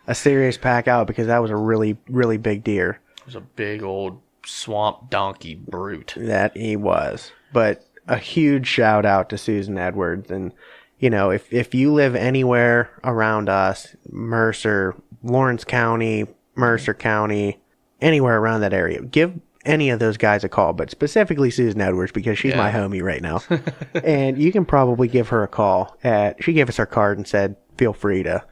a serious pack out because that was a really, really big deer. It was a big old swamp donkey brute. That he was. But a huge shout out to Susan Edwards. And, you know, if you live anywhere around us, Mercer, Lawrence County, Mercer County, anywhere around that area, give any of those guys a call, but specifically Susan Edwards because she's my homie right now. And you can probably give her a call. She gave us her card and said, feel free to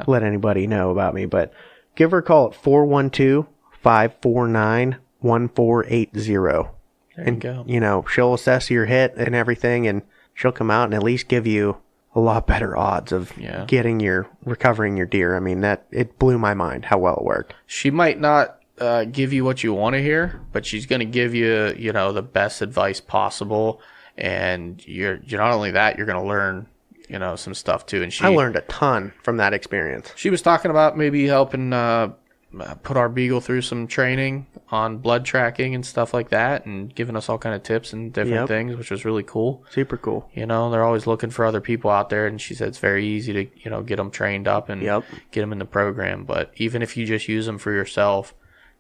let anybody know about me. But give her a call at 412-549-1480. There you go. You know, she'll assess your hit and everything, and she'll come out and at least give you a lot better odds of recovering your deer. I mean, it blew my mind how well it worked. She might not give you what you want to hear, but she's going to give you, you know, the best advice possible. And you're not only that, you're going to learn, you know, some stuff too. And I learned a ton from that experience. She was talking about maybe helping put our beagle through some training on blood tracking and stuff like that, and giving us all kind of tips and different things, which was really cool. Super cool. You know, they're always looking for other people out there, and she said it's very easy to, you know, get them trained up and get them in the program. But even if you just use them for yourself,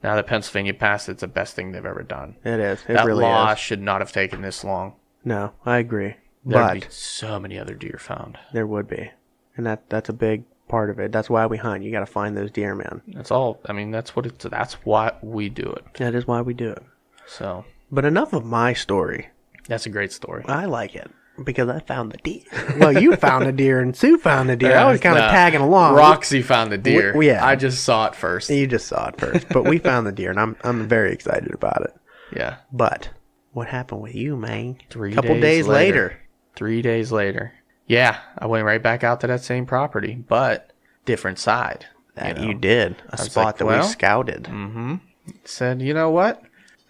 now that Pennsylvania passed, it's the best thing they've ever done. It is. It that really law is. should not have taken this long. No, I agree. There'd be But so many other deer found. there would be. And that's a big part of it. That's why we hunt. You got to find those deer, man. That's all. I mean, that's why we do it. That is why we do it. So, But enough of my story. that's a great story. I like it because I found the deer. Well, you found a deer and Sue found a deer. I was kind of tagging along. Roxy found the deer. Yeah. I just saw it first. You just saw it first, but we found the deer, and I'm very excited about it. Yeah. But what happened with you, man? 3 Couple days later. 3 days later. Yeah, I went right back out to that same property, but different side. That know? you did. A was spot like, that well, we scouted. Said, you know what?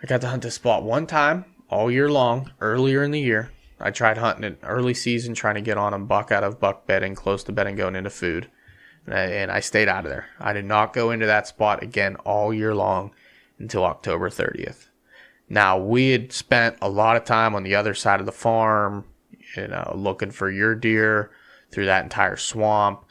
I got to hunt this spot one time all year long, earlier in the year. I tried hunting it early season, trying to get on a buck out of buck bedding, close to bedding, going into food. And I stayed out of there. I did not go into that spot again all year long until October 30th. Now, we had spent a lot of time on the other side of the farm, you know, looking for your deer through that entire swamp.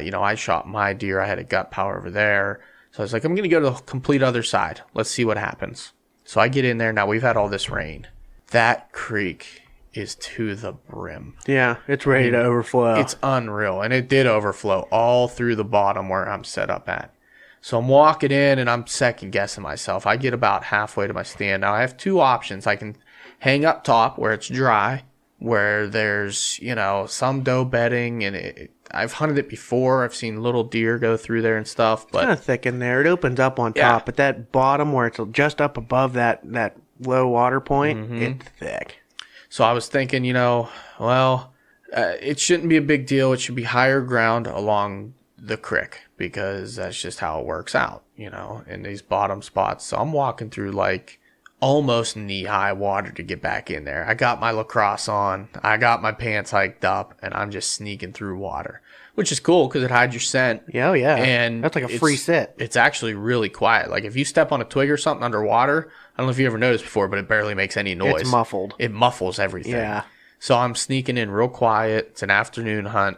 You know, I shot my deer. I had a gut power over there. So I was like, I'm going to go to the complete other side. Let's see what happens. So I get in there. Now, we've had all this rain. That creek is to the brim. Yeah, it's ready to overflow. It's unreal. And it did overflow all through the bottom where I'm set up at. So I'm walking in and I'm second guessing myself. I get about halfway to my stand. Now I have two options. I can hang up top where it's dry, where there's, you know, some doe bedding, and I've hunted it before. I've seen little deer go through there and stuff, but kind of thick in there. It opens up on top, but that bottom where it's just up above that low water point, it's thick. so I was thinking, you know, well, it shouldn't be a big deal. It should be higher ground along the creek, because that's just how it works out, you know, in these bottom spots. So I'm walking through like almost knee-high water to get back in there. I got my lacrosse on, I got my pants hiked up, and I'm just sneaking through water, which is cool because it hides your scent. Yeah, oh yeah. And that's like a free sit. It's actually really quiet. Like if you step on a twig or something underwater, I don't know if you ever noticed before, but it barely makes any noise. It's muffled. It muffles everything. Yeah. So I'm sneaking in real quiet. It's an afternoon hunt.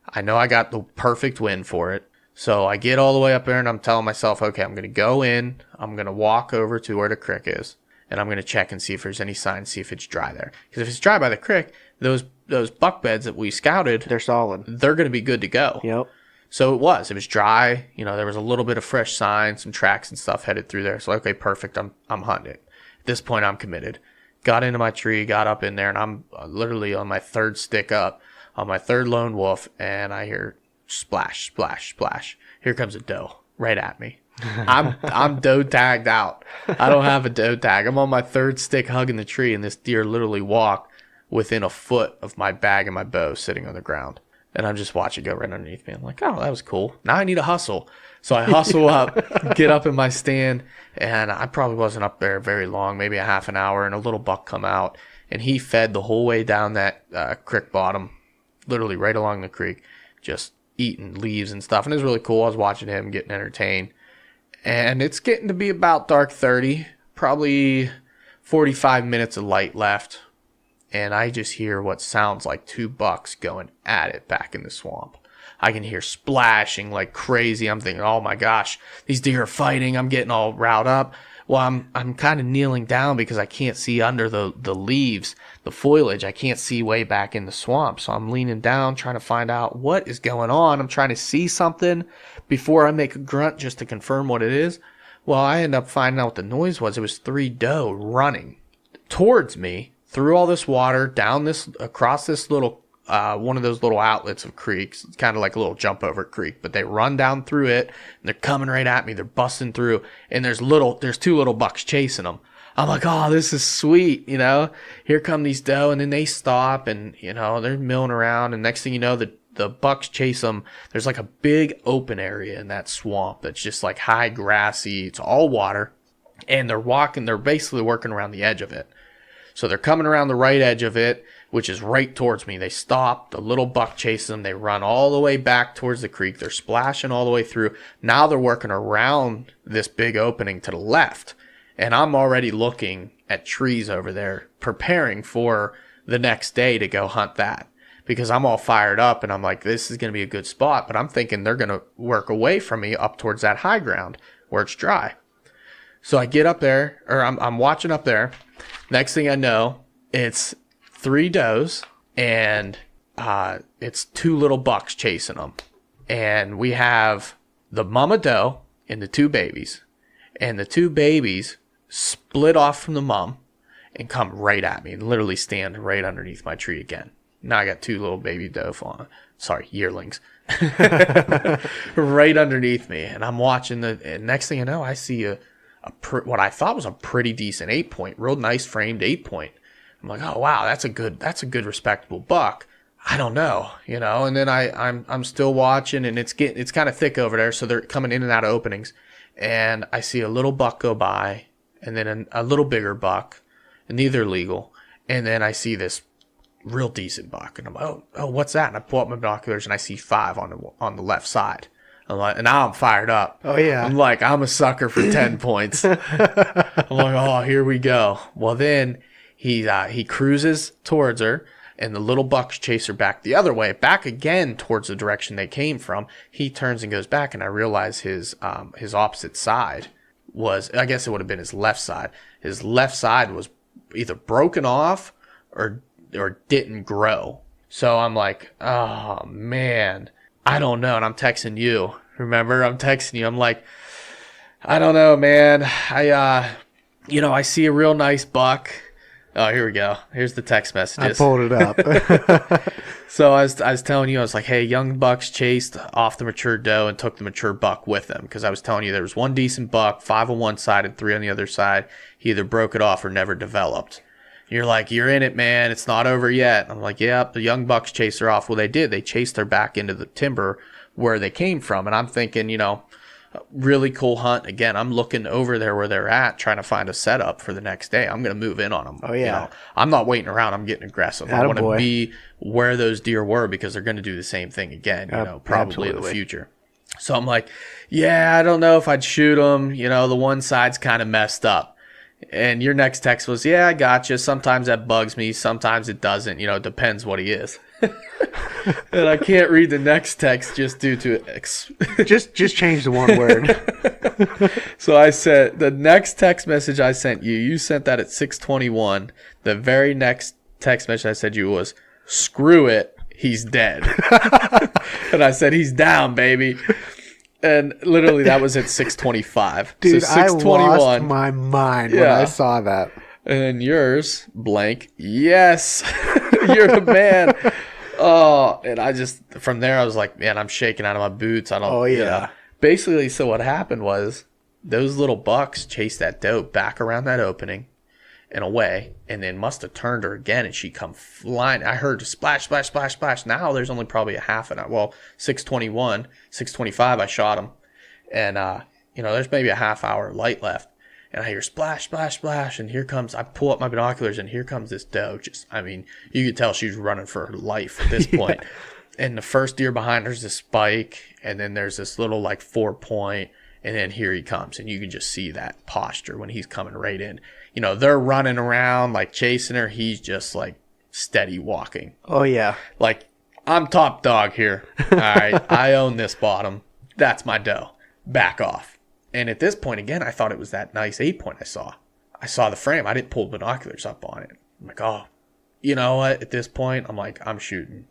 I know I got the perfect wind for it. So I get all the way up there and I'm telling myself, okay, I'm going to go in. I'm going to walk over to where the creek is. And I'm going to check and see if there's any signs, see if it's dry there. Because if it's dry by the creek, those buck beds that we scouted, They're solid. they're going to be good to go. Yep. So it was dry. You know, there was a little bit of fresh sign, some tracks and stuff headed through there. So okay, perfect. I'm hunting it. At this point, I'm committed. Got into my tree, got up in there, and I'm literally on my third stick up. on my third lone wolf, and I hear splash, splash, splash. Here comes a doe right at me. I'm doe tagged out. I don't have a doe tag. I'm on my third stick hugging the tree, and this deer literally walked within a foot of my bag and my bow sitting on the ground. And I'm just watching it go right underneath me. I'm like, oh, that was cool. Now I need a hustle. So I hustle up, get up in my stand, and I probably wasn't up there very long, maybe a half an hour, and a little buck come out, and he fed the whole way down that creek bottom, literally right along the creek, just eating leaves and stuff. And it was really cool. I was watching him getting entertained. And it's getting to be about dark 30, probably 45 minutes of light left. And I just hear what sounds like 2 bucks going at it back in the swamp. I can hear splashing like crazy. I'm thinking, oh my gosh, these deer are fighting. I'm getting all riled up. Well, I'm kind of kneeling down because I can't see under the leaves, the foliage. I can't see way back in the swamp. So I'm leaning down, trying to find out what is going on. I'm trying to see something before I make a grunt just to confirm what it is. Well, I end up finding out what the noise was. It was 3 doe running towards me through all this water, down this, across this little, one of those little outlets of creeks. It's kind of like a little jump over creek, but they run down through it, and they're coming right at me. They're busting through, and there's 2 little bucks chasing them. I'm like, oh, this is sweet, you know. Here come these doe, and then they stop, and, you know, they're milling around, and next thing you know, the bucks chase them. There's like a big open area in that swamp that's just like high grassy. It's all water, and they're basically working around the edge of it. So they're coming around the right edge of it, which is right towards me. They stop. The little buck chases them. They run all the way back towards the creek. They're splashing all the way through. Now they're working around this big opening to the left. And I'm already looking at trees over there, preparing for the next day to go hunt that. Because I'm all fired up, and I'm like, this is going to be a good spot. But I'm thinking they're going to work away from me up towards that high ground where it's dry. So I get up there, or I'm watching up there. Next thing I know, it's 3 does, and it's 2 little bucks chasing them. And we have the mama doe and the 2 babies. And the 2 babies split off from the mom and come right at me and literally stand right underneath my tree again. Now I got 2 little baby doe yearlings. Right underneath me. And I'm watching and next thing I know, I see what I thought was a pretty decent 8-point, real nice framed 8-point. I'm like, oh wow, that's a good respectable buck. I don't know, you know. And then I'm still watching, and it's kind of thick over there, so they're coming in and out of openings. And I see a little buck go by, and then a little bigger buck, and neither legal. And then I see this real decent buck, and I'm like, oh, what's that? And I pull up my binoculars, and I see 5 on the left side. I'm like, and now I'm fired up. Oh, yeah. I'm like, I'm a sucker for 10 points. I'm like, oh, here we go. Well, then he cruises towards her, and the little bucks chase her back the other way, back again towards the direction they came from. He turns and goes back, and I realize his opposite side was, I guess it would have been his left side. His left side was either broken off or didn't grow. So I'm like, oh, man. I don't know, and I'm texting you. Remember, I'm texting you. I'm like, I don't know, man. I see a real nice buck. Oh, here we go. Here's the text messages. I pulled it up. So I was telling you, I was like, hey, young bucks chased off the mature doe and took the mature buck with them. Because I was telling you there was 1 decent buck, 5 on one side and 3 on the other side. He either broke it off or never developed. You're like, you're in it, man. It's not over yet. I'm like, yeah, the young bucks chased her off. Well, they did. They chased her back into the timber where they came from. And I'm thinking, really cool hunt. Again, I'm looking over there where they're at, trying to find a setup for the next day. I'm going to move in on them. Oh, yeah. I'm not waiting around. I'm getting aggressive. I want to be where those deer were because they're going to do the same thing again, probably in the future. So I'm like, yeah, I don't know if I'd shoot them. The one side's kind of messed up. And your next text was, yeah, I gotcha. Sometimes that bugs me. Sometimes it doesn't. It depends what he is. And I can't read the next text just due to just change the one word. So I said, the next text message I sent you sent that at 6:21. The very next text message I sent you was, screw it, he's dead. And I said, he's down, baby. And literally that was at 6:25. Dude, so I lost my mind when I saw that. And then yours, blank, yes, you're the man. Oh, and I just, from there, I was like, man, I'm shaking out of my boots. I don't, Oh, yeah. you know. Basically, so what happened was those little bucks chased that doe back around that opening and away, and then must have turned her again, and she come flying. I heard splash, splash, splash, splash. Now there's only probably a half an hour. Well, 6:21, 6:25, I shot him. And, you know, there's maybe a half hour light left. And I hear splash, splash, splash. And here comes, I pull up my binoculars, and here comes this doe. Just, I mean, you could tell she's running for her life at this point. And the first deer behind her is a spike. And then there's this little, like, 4-point. And then here he comes. And you can just see that posture when he's coming right in. You know, they're running around, like, chasing her. He's just, like, steady walking. Oh, yeah. Like, I'm top dog here. All right. I own this bottom. That's my doe. Back off. And at this point, again, I thought it was that nice 8-point I saw. I saw the frame. I didn't pull binoculars up on it. I'm like, oh, you know what? At this point, I'm like, I'm shooting.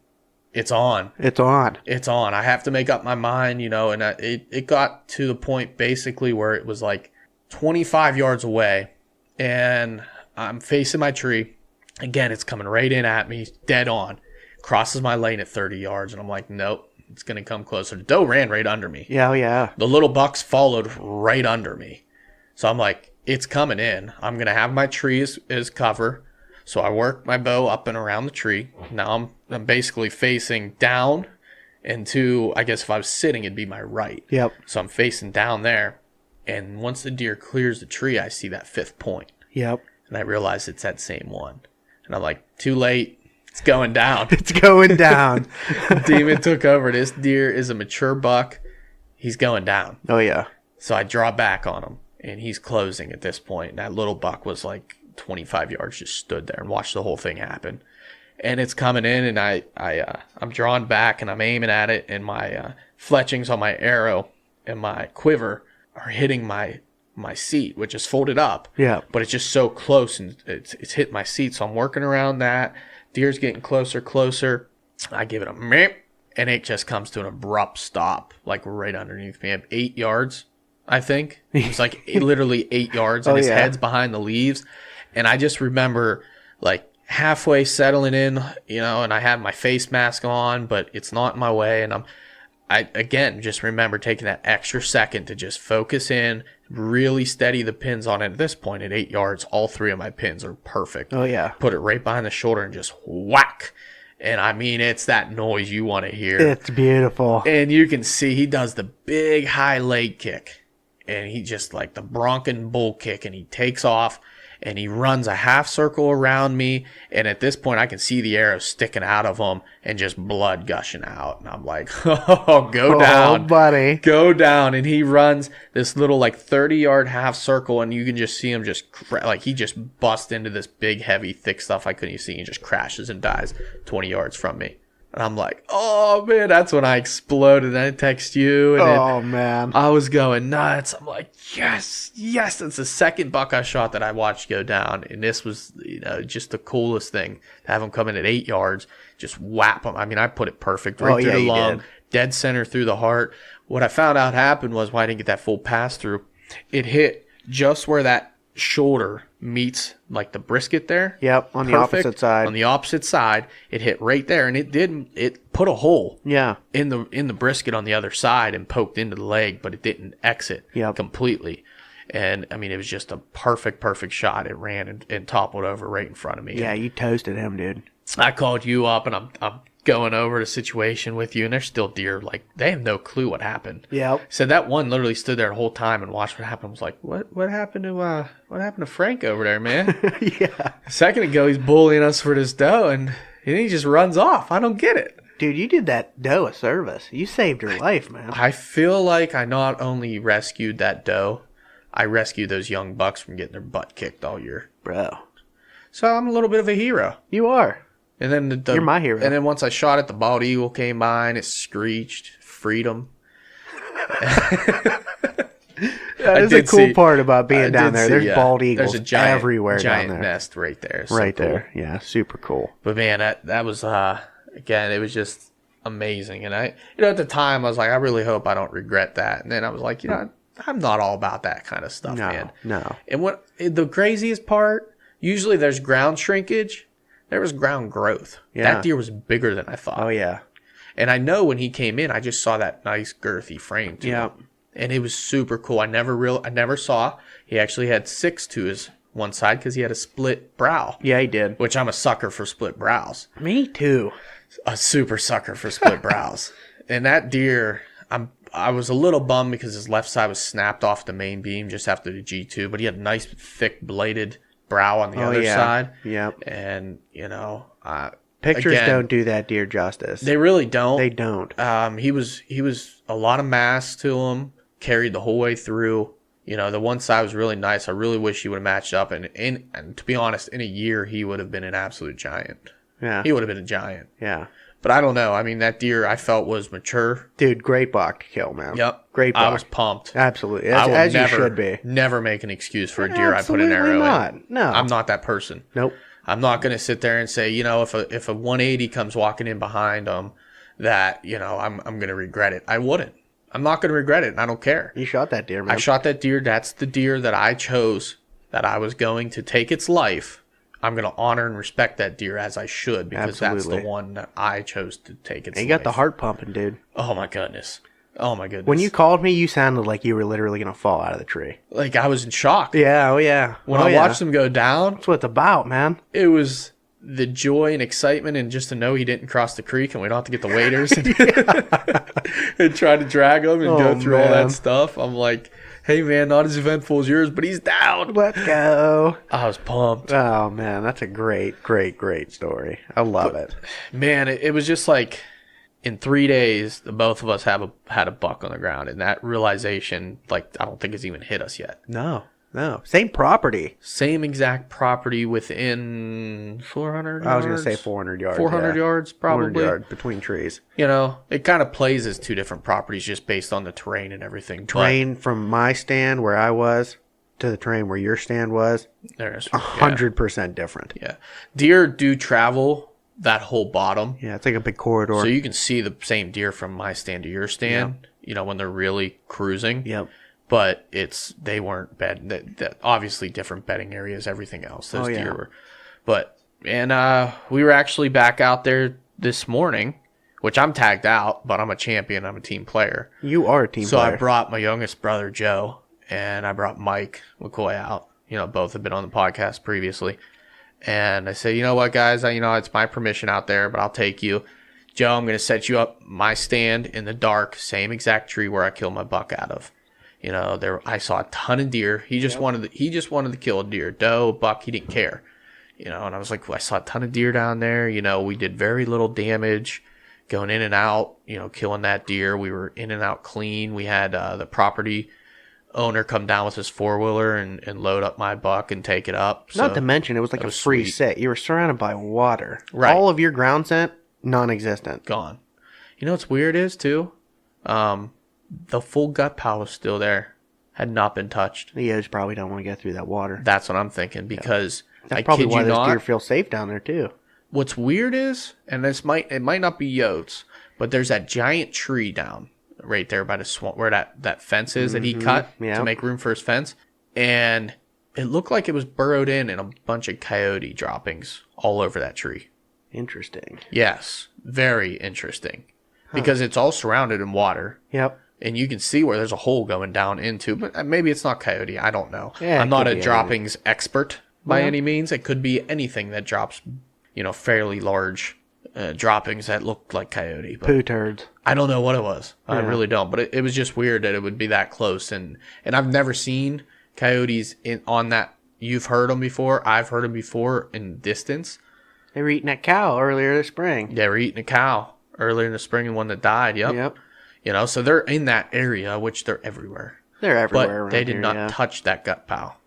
It's on. It's on. It's on. I have to make up my mind, you know, and it got to the point basically where it was like 25 yards away, and I'm facing my tree. Again, it's coming right in at me, dead on. Crosses my lane at 30 yards, and I'm like, nope. It's going to come closer. The doe ran right under me. Yeah, oh, yeah. The little bucks followed right under me. So I'm like, it's coming in. I'm going to have my tree as cover. So I work my bow up and around the tree. Now I'm basically facing down and to, I guess if I was sitting, it'd be my right. Yep. So I'm facing down there. And once the deer clears the tree, I see that 5th point. Yep. And I realize it's that same one. And I'm like, too late. It's going down. It's going down. Demon took over. This deer is a mature buck. He's going down. Oh, yeah. So I draw back on him, and he's closing at this point. And that little buck was like 25 yards, just stood there and watched the whole thing happen. And it's coming in, and I'm drawing back, and I'm aiming at it, and my fletchings on my arrow and my quiver are hitting my seat, which is folded up. Yeah. But it's just so close, and it's hit my seat. So I'm working around that. Deer's getting closer. I give it a meep, and it just comes to an abrupt stop, like right underneath me. I have 8 yards, I think. It was like literally 8 yards, and his head's behind the leaves. And I just remember, like, halfway settling in, you know, and I have my face mask on, but it's not in my way. And I again just remember taking that extra second to just focus in, really steady the pins on it. At this point, at 8 yards, all 3 of my pins are perfect. Oh, yeah. Put it right behind the shoulder and just whack. And I mean, it's that noise you want to hear. It's beautiful. And you can see he does the big high leg kick. And he just like the bronco bull kick, and he takes off. And he runs a half circle around me. And at this point, I can see the arrow sticking out of him and just blood gushing out. And I'm like, oh, go down. Oh, buddy. Go down. And he runs this little like 30-yard half circle. And you can just see him just like he just busts into this big, heavy, thick stuff I couldn't see. And just crashes and dies 20 yards from me. And I'm like, oh, man, that's when I exploded. And I text you. And man. I was going nuts. I'm like, yes. It's the second buck I shot that I watched go down. And this was, you know, just the coolest thing to have him come in at 8 yards, just whap him. I mean, I put it perfect right through the lung, dead center through the heart. What I found out happened was why I didn't get that full pass through. It hit just where that shoulder meets like the brisket there. Yep, on the opposite side. On the opposite side, it hit right there, and it put a hole. Yeah. In the brisket on the other side and poked into the leg, but it didn't exit completely. And I mean, it was just a perfect shot. It ran and toppled over right in front of me. Yeah, you toasted him, dude. I called you up, and I'm going over the situation with you, and there's still deer, like, they have no clue what happened. Yep. So that one literally stood there the whole time and watched what happened. I was like, what happened to Frank over there, man? Yeah. A second ago, he's bullying us for this doe, and he just runs off. I don't get it. Dude, you did that doe a service. You saved her life, man. I feel like I not only rescued that doe, I rescued those young bucks from getting their butt kicked all year. Bro. So I'm a little bit of a hero. You are. And then you're my hero. And then once I shot it, the bald eagle came by and it screeched freedom. That is a cool part about being down there. There's bald eagles everywhere giant down there. Nest right there. So right there. Cool. Yeah, super cool. But man, that was again, it was just amazing. And at the time I was like, I really hope I don't regret that. And then I was like, I'm not all about that kind of stuff, man. No. And what the craziest part, usually there's ground shrinkage. there was ground growth. Yeah. That deer was bigger than I thought. Oh, yeah. And I know when he came in, I just saw that nice girthy frame to Yeah. him. And it was super cool. I never saw. He actually had 6 to his one side because he had a split brow. Yeah, he did. Which I'm a sucker for split brows. Me too. A super sucker for split brows. And that deer, I was a little bummed because his left side was snapped off the main beam just after the G2, but he had a nice thick bladed brow on the other side. Yep. And, you know, Pictures again, don't do that deer justice. They really don't. They don't. He was a lot of mass to him, carried the whole way through. You know, the one side was really nice. I really wish he would have matched up. And to be honest, in a year, he would have been an absolute giant. Yeah. He would have been a giant. Yeah. But I don't know. I mean, that deer I felt was mature. Dude, great buck to kill, man. Yep. Great buck. I was pumped. Absolutely. I would As you never, should be. Never make an excuse for a deer I put an Absolutely arrow not. in. No. I'm not that person. Nope. I'm not going to sit there and say, you know, if a 180 comes walking in behind him, that, you know, I'm going to regret it. I wouldn't. I'm not going to regret it. And I don't care. You shot that deer, man. I shot that deer. That's the deer that I chose, that I was going to take its life. I'm going to honor and respect that deer as I should, because Absolutely. that's the one that I chose to take its life. You got the heart pumping, dude. Oh, my goodness. Oh, my goodness. When you called me, you sounded like you were literally going to fall out of the tree. Like, I was in shock. Yeah, oh yeah. When I watched him go down, That's what it's about, man. it was the joy and excitement, and just to know he didn't cross the creek and we don't have to get the waders and try to drag him and go through all man. that stuff. I'm like, hey, man, not as eventful as yours, but he's down. Let's go. I was pumped. Oh, man, that's a great, great, great story. I love it. Man, it was just like in 3 days, the both of us had a buck on the ground, and that realization, like, I don't think has even hit us yet. No. Same property. Same exact property within 400 yards. I was going to say 400 yards. 400 yards, probably. 400 yards between trees. You know, it kind of plays as 2 different properties just based on the terrain and everything. Terrain from my stand where I was to the terrain where your stand was, There's 100% different. Yeah. Deer do travel that whole bottom. Yeah, it's like a big corridor. So you can see the same deer from my stand to your stand, you know, when they're really cruising. Yep. But they weren't bed. That obviously different bedding areas, everything else. Those deer were. But, and we were actually back out there this morning, which I'm tagged out, but I'm a champion. I'm a team player. You are a team So player. I brought my youngest brother, Joe, and I brought Mike McCoy out. You know, both have been on the podcast previously. And I said, you know what, guys, it's my permission out there, but I'll take you. Joe, I'm going to set you up my stand in the dark, same exact tree where I killed my buck out of. You know, I saw a ton of deer. He just wanted to kill a deer, doe, buck. He didn't care. You know, and I was like, well, I saw a ton of deer down there. You know, we did very little damage going in and out, you know, killing that deer. We were in and out clean. We had the property owner come down with his 4-wheeler and load up my buck and take it up. So Not to mention, it was like a free sweet. set. You were surrounded by water. Right. All of your ground scent, non-existent. Gone. You know what's weird is, too? The full gut pile was still there. Had not been touched. The Yo's probably don't want to get through that water. That's what I'm thinking, because That's I probably kid why you those not, deer feel safe down there, too. what's weird is, and it might not be Yotes, but there's that giant tree down right there by the swamp where that fence is that he cut yeah. to make room for his fence. And it looked like it was burrowed in a bunch of coyote droppings all over that tree. Interesting. Yes, very interesting. Because it's all surrounded in water. Yep. And you can see where there's a hole going down into, but maybe it's not coyote. I don't know. Yeah, I'm it not could a be droppings expert by Yeah. any means. It could be anything that drops, fairly large droppings that look like coyote. But Poo turds. I don't know what it was. I Yeah. really don't. But it was just weird that it would be that close. And I've never seen coyotes on that. You've heard them before. I've heard them before in distance. They were eating that cow earlier this spring. They were eating a cow earlier in the spring, and one that died. Yep. So they're in that area, which they're everywhere. They're everywhere But around they did here, not yeah. touch that gut pile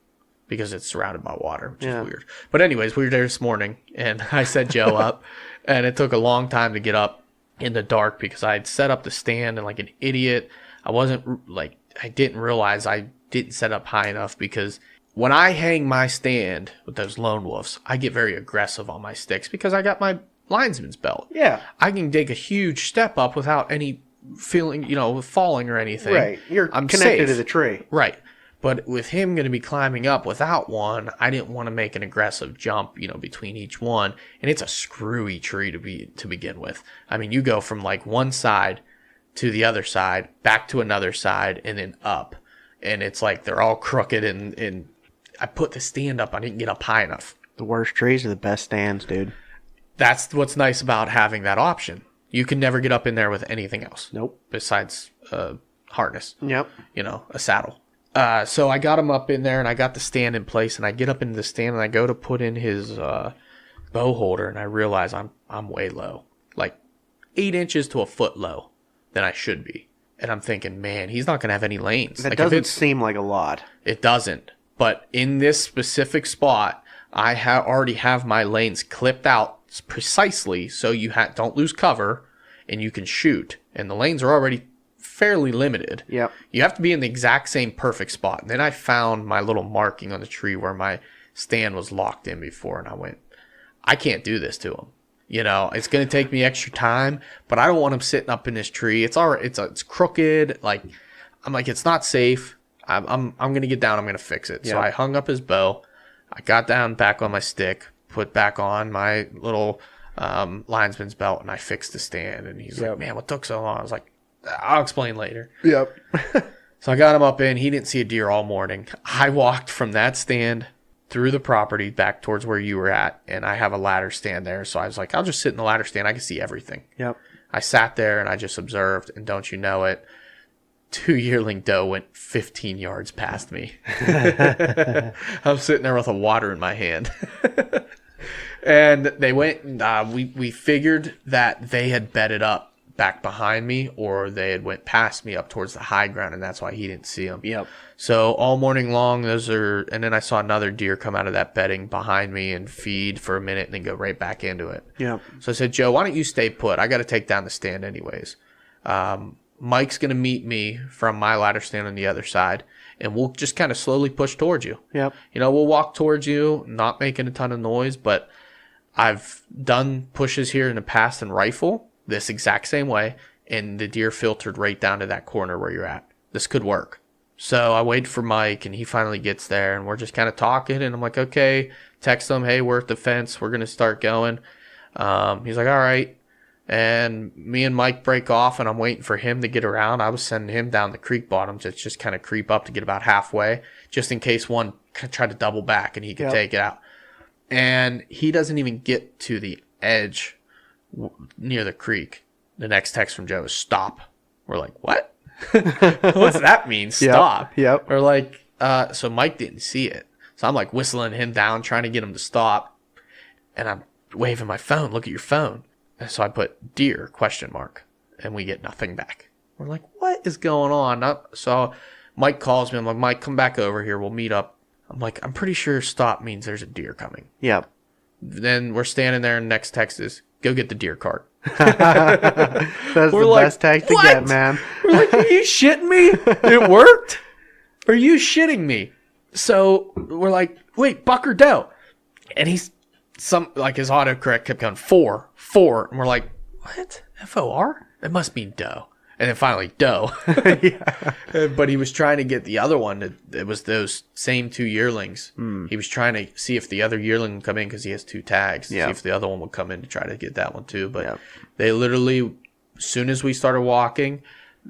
because it's surrounded by water, which Yeah. is weird. But anyways, we were there this morning, and I set Joe up, and it took a long time to get up in the dark because I had set up the stand and like an idiot. I didn't realize I didn't set up high enough, because when I hang my stand with those lone wolves, I get very aggressive on my sticks because I got my linesman's belt. Yeah. I can take a huge step up without any feeling, falling or anything. Right. You're I'm connected safe. to the tree. Right. But with him going to be climbing up without one, I didn't want to make an aggressive jump, between each one. And it's a screwy tree to begin with. I mean, you go from like one side to the other side, back to another side, and then up. And it's like they're all crooked. And I put the stand up. I didn't get up high enough. The worst trees are the best stands, dude. That's what's nice about having that option. You can never get up in there with anything else. Nope. Besides harness. Yep. A saddle. So I got him up in there, and I got the stand in place, and I get up into the stand, and I go to put in his bow holder, and I realize I'm way low. Like 8 inches to a foot low than I should be. And I'm thinking, man, he's not going to have any lanes. That doesn't seem like a lot. It doesn't. But in this specific spot, I already have my lanes clipped out precisely so you don't lose cover and you can shoot. And the lanes are already fairly limited. Yep. You have to be in the exact same perfect spot. And then I found my little marking on the tree where my stand was locked in before, and I went, I can't do this to him. It's going to take me extra time, but I don't want him sitting up in this tree. It's crooked. I'm like, it's not safe. I'm going to get down. I'm going to fix it. Yep. So I hung up his bow. I got down back on my stick, put back on my little linesman's belt, and I fixed the stand. And he's like, man, what took so long? I was like, I'll explain later. Yep. So I got him up in. He didn't see a deer all morning. I walked from that stand through the property back towards where you were at, and I have a ladder stand there. So I was like, I'll just sit in the ladder stand. I can see everything. Yep. I sat there, and I just observed, and don't you know it, 2 yearling doe went 15 yards past me. I'm sitting there with a water in my hand. And they went, we figured that they had bedded up back behind me, or they had went past me up towards the high ground, and that's why he didn't see them. Yep. So all morning long, and then I saw another deer come out of that bedding behind me and feed for a minute and then go right back into it. Yep. So I said, Joe, why don't you stay put? I got to take down the stand anyways. Mike's going to meet me from my ladder stand on the other side, and we'll just kind of slowly push towards you. Yep. We'll walk towards you, not making a ton of noise, but I've done pushes here in the past in rifle this exact same way, and the deer filtered right down to that corner where you're at. This could work. So I wait for Mike, and he finally gets there, and we're just kind of talking, and I'm like, okay, text him, hey, we're at the fence, we're going to start going. He's like, all right. And me and Mike break off, and I'm waiting for him to get around. I was sending him down the creek bottom to just kind of creep up to get about halfway, just in case one tried to double back and he could take it out. And he doesn't even get to the edge near the creek. The next text from Joe is stop. We're like, what? What's that mean? Stop. Yep. We're like, so Mike didn't see it. So I'm like whistling him down, trying to get him to stop. And I'm waving my phone. Look at your phone. And so I put deer ? And we get nothing back. We're like, what is going on? So Mike calls me. I'm like, Mike, come back over here. We'll meet up. I'm like, I'm pretty sure stop means there's a deer coming. Yep. Then we're standing there, and next text is, go get the deer cart. That's the best tag to get, man. We're like, are you shitting me? It worked? Are you shitting me? So we're like, wait, buck or doe? And his autocorrect kept going, 4. And we're like, what? FOR? It must mean doe. And then finally, doe. But he was trying to get the other one. It was those same 2 yearlings. He was trying to see if the other yearling would come in because he has 2 tags. See if the other one would come in to try to get that one too. But they literally, as soon as we started walking,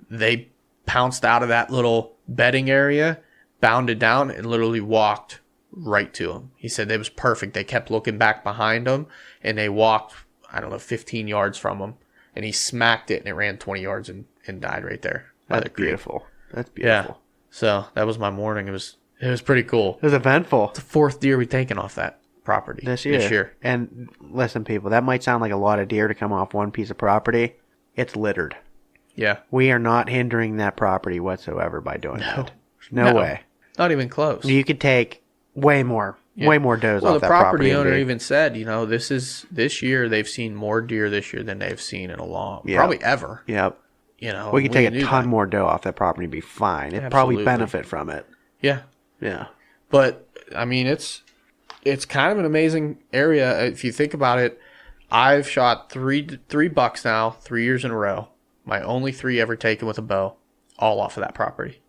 they pounced out of that little bedding area, bounded down, and literally walked right to him. He said it was perfect. They kept looking back behind him, and they walked, 15 yards from him. And he smacked it, and it ran 20 yards and died right there. That's beautiful. That's beautiful. Yeah. So that was my morning. It was pretty cool. It was eventful. It's the 4th deer we've taken off that property this year. And listen, people, that might sound like a lot of deer to come off one piece of property. It's littered. Yeah. We are not hindering that property whatsoever by doing that. No way. Not even close. You could take way more does off that property. Well, the property owner even said, this year they've seen more deer this year than they've seen in a long, probably ever. Yep. We could take a ton more doe off that property and be fine. It'd probably benefit from it. Yeah. Yeah. But I mean, it's kind of an amazing area if you think about it. I've shot three bucks now, 3 years in a row. My only 3 ever taken with a bow, all off of that property.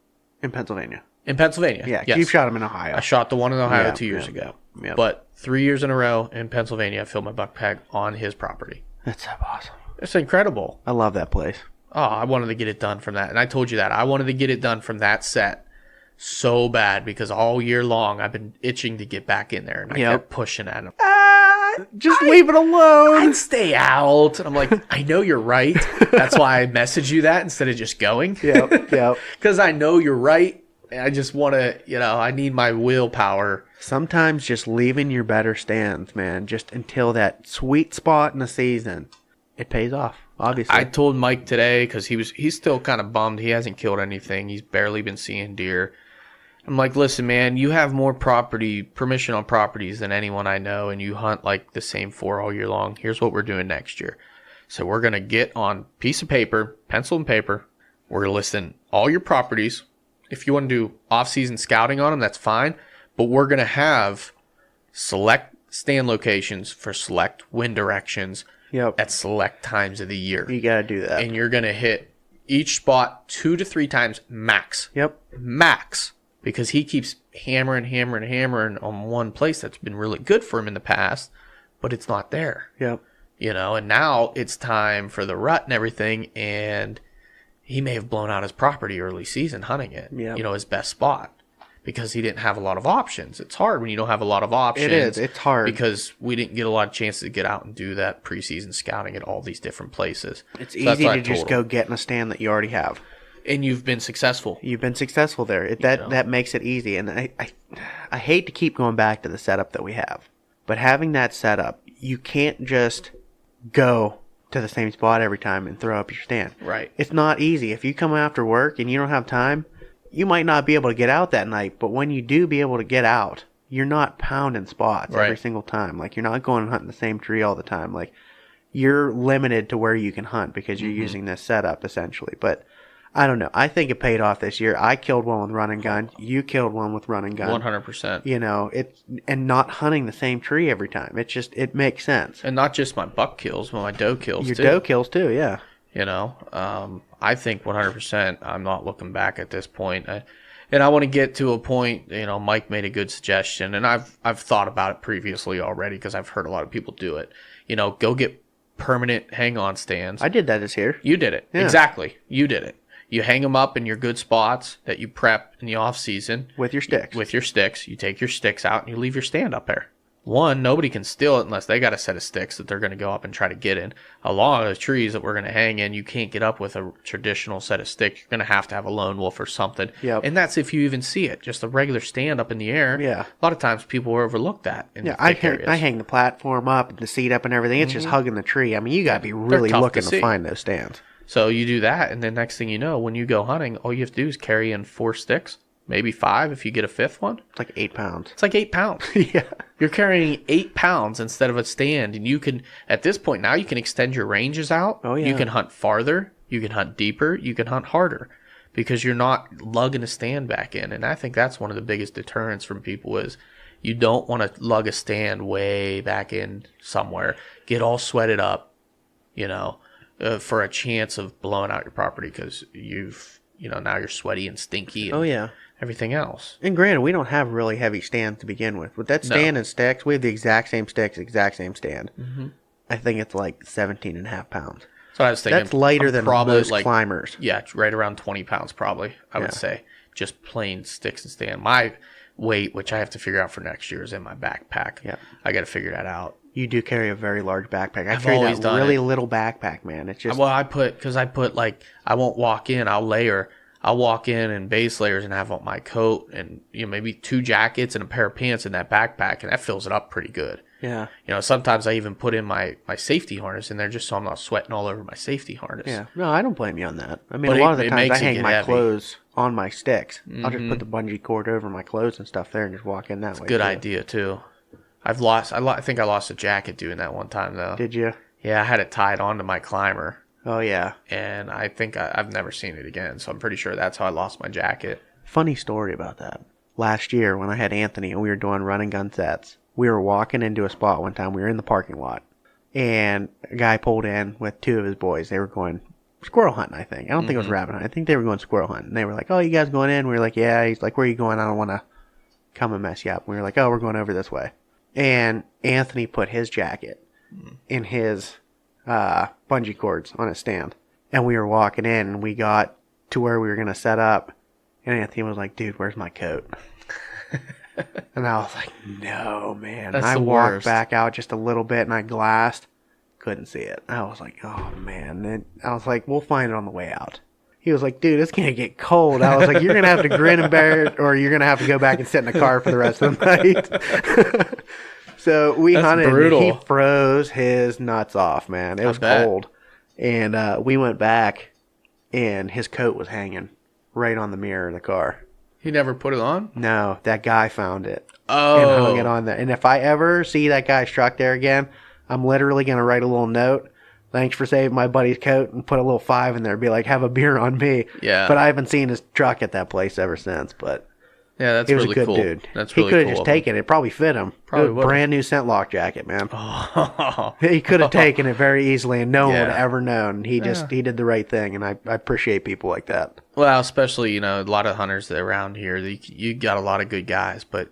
In Pennsylvania. In Pennsylvania. Yeah, yes. you've shot them in Ohio. I shot the one in Ohio Yeah, 2 years yeah, ago. yeah. But 3 years in a row in Pennsylvania, I filled my buck pack on his property. That's so awesome. It's incredible. I love that place. Oh, I wanted to get it done from that. And I told you that. I wanted to get it done from that set so bad because all year long I've been itching to get back in there. And I kept pushing at him. Just leave it alone. I'd stay out. And I'm like, I know you're right. That's why I messaged you that instead of just going. Yep. Because I know you're right. And I just want to, I need my willpower. Sometimes just leaving your better stands, man, just until that sweet spot in the season, it pays off, obviously. I told Mike today, because he's still kind of bummed. He hasn't killed anything. He's barely been seeing deer. I'm like, listen, man, you have more permission on properties than anyone I know, and you hunt like the same 4 all year long. Here's what we're doing next year. So we're going to get on piece of paper, pencil and paper. We're listing all your properties. If you want to do off-season scouting on them, that's fine. But we're going to have select stand locations for select wind directions at select times of the year. You got to do that. And you're going to hit each spot 2 to 3 times max. Yep. Max. Because he keeps hammering on one place that's been really good for him in the past, but it's not there. Yep. And now it's time for the rut and everything, and he may have blown out his property early season hunting it. Yep. His best spot. Because he didn't have a lot of options. It's hard when you don't have a lot of options. It is. It's hard. Because we didn't get a lot of chances to get out and do that preseason scouting at all these different places. It's easy to just go get in a stand that you already have. And you've been successful. You've been successful there. That makes it easy. And I hate to keep going back to the setup that we have. But having that setup, you can't just go to the same spot every time and throw up your stand. Right. It's not easy. If you come after work and you don't have time, you might not be able to get out that night. But when you do be able to get out, you're not pounding spots every single time. Like, you're not going and hunting the same tree all the time. Like, you're limited to where you can hunt because you're using this setup, essentially. But I don't know. I think it paid off this year. I killed one with run and gun. You killed one with run and gun. 100%. And not hunting the same tree every time. It makes sense. And not just my buck kills, but my doe kills Your too. doe kills too, yeah. I think 100%. I'm not looking back at this point. And I want to get to a point. Mike made a good suggestion, and I've thought about it previously already because I've heard a lot of people do it. Go get permanent hang-on stands. I did that this year. You did it. Yeah. Exactly. You did it. You hang them up in your good spots that you prep in the off season with your sticks. You take your sticks out and you leave your stand up there. One, nobody can steal it unless they got a set of sticks that they're going to go up and try to get in. A lot of the trees that we're going to hang in, you can't get up with a traditional set of sticks. You're going to have a lone wolf or something. Yep. And that's if you even see it. Just a regular stand up in the air. Yeah. A lot of times people will overlook that. I hang the platform up, the seat up and everything. It's just hugging the tree. I mean, you got to be really looking to find those stands. So you do that, and then next thing you know, when you go hunting, all you have to do is carry in 4 sticks, maybe 5 if you get a 5th one. It's like 8 pounds. It's like 8 pounds. Yeah. You're carrying 8 pounds instead of a stand, and you can, at this point now, you can extend your ranges out. Oh, yeah. You can hunt farther, you can hunt deeper, you can hunt harder, because you're not lugging a stand back in. And I think that's one of the biggest deterrents from people is you don't want to lug a stand way back in somewhere, get all sweated up, for a chance of blowing out your property because now you're sweaty and stinky and everything else. And granted, we don't have really heavy stands to begin with. With that stand and sticks, we have the exact same sticks, exact same stand. Mm-hmm. I think it's like 17.5 pounds. So I was thinking that's lighter than most climbers. Yeah, it's right around 20 pounds probably, I would say. Just plain sticks and stand. My weight, which I have to figure out for next year, is in my backpack. Yeah. I got to figure that out. You do carry a very large backpack. I carry that really little backpack, man. It's just I put like I won't walk in. I'll layer. I'll walk in base layers and have on my coat and maybe 2 jackets and a pair of pants in that backpack, and that fills it up pretty good. Yeah. Sometimes I even put in my safety harness in there just so I'm not sweating all over my safety harness. Yeah. No, I don't blame you on that. I mean, a lot of the times I hang my clothes on my sticks. Mm-hmm. I'll just put the bungee cord over my clothes and stuff there and just walk in that way. Good idea too. I think I lost a jacket doing that one time though. Did you? Yeah, I had it tied onto my climber. Oh yeah. And I think I've never seen it again, so I'm pretty sure that's how I lost my jacket. Funny story about that. Last year when I had Anthony and we were doing run and gun sets, we were walking into a spot one time. We were in the parking lot, and a guy pulled in with 2 of his boys. They were going squirrel hunting, I think. I don't think it was rabbit hunting. I think they were going squirrel hunting. And they were like, oh, you guys going in? We were like, yeah. He's like, where are you going? I don't want to come and mess you up. We were like, oh, we're going over this way. And Anthony put his jacket in his bungee cords on his stand. And we were walking in, and we got to where we were going to set up. And Anthony was like, dude, where's my coat? And I was like, no, man. That's and I the walked worst. back out just a little bit, and I glassed. Couldn't see it. I was like, oh, man. And I was like, we'll find it on the way out. He was like, dude, it's going to get cold. I was like, you're going to have to grin and bear it, or you're going to have to go back and sit in the car for the rest of the night. So we That's hunted, brutal. and he froze his nuts off, man. It was bet. cold. And we went back, and his coat was hanging right on the mirror of the car. He never put it on? No, that guy found it Oh. and hung it on there. And if I ever see that guy's truck there again, I'm literally going to write a little note. Thanks for saving my buddy's coat, and put a little 5 in there. Be like, have a beer on me. Yeah. But I haven't seen his truck at that place ever since. But Yeah, that's he was really a good cool. dude. That's He really could have cool just of him. taken it. Probably fit him. Probably It was would've. brand new scent lock jacket, man. Oh. He could have taken it very easily, and no one would Yeah. have ever known. He did the right thing, and I appreciate people like that. Well, especially, a lot of hunters that around here, you got a lot of good guys, but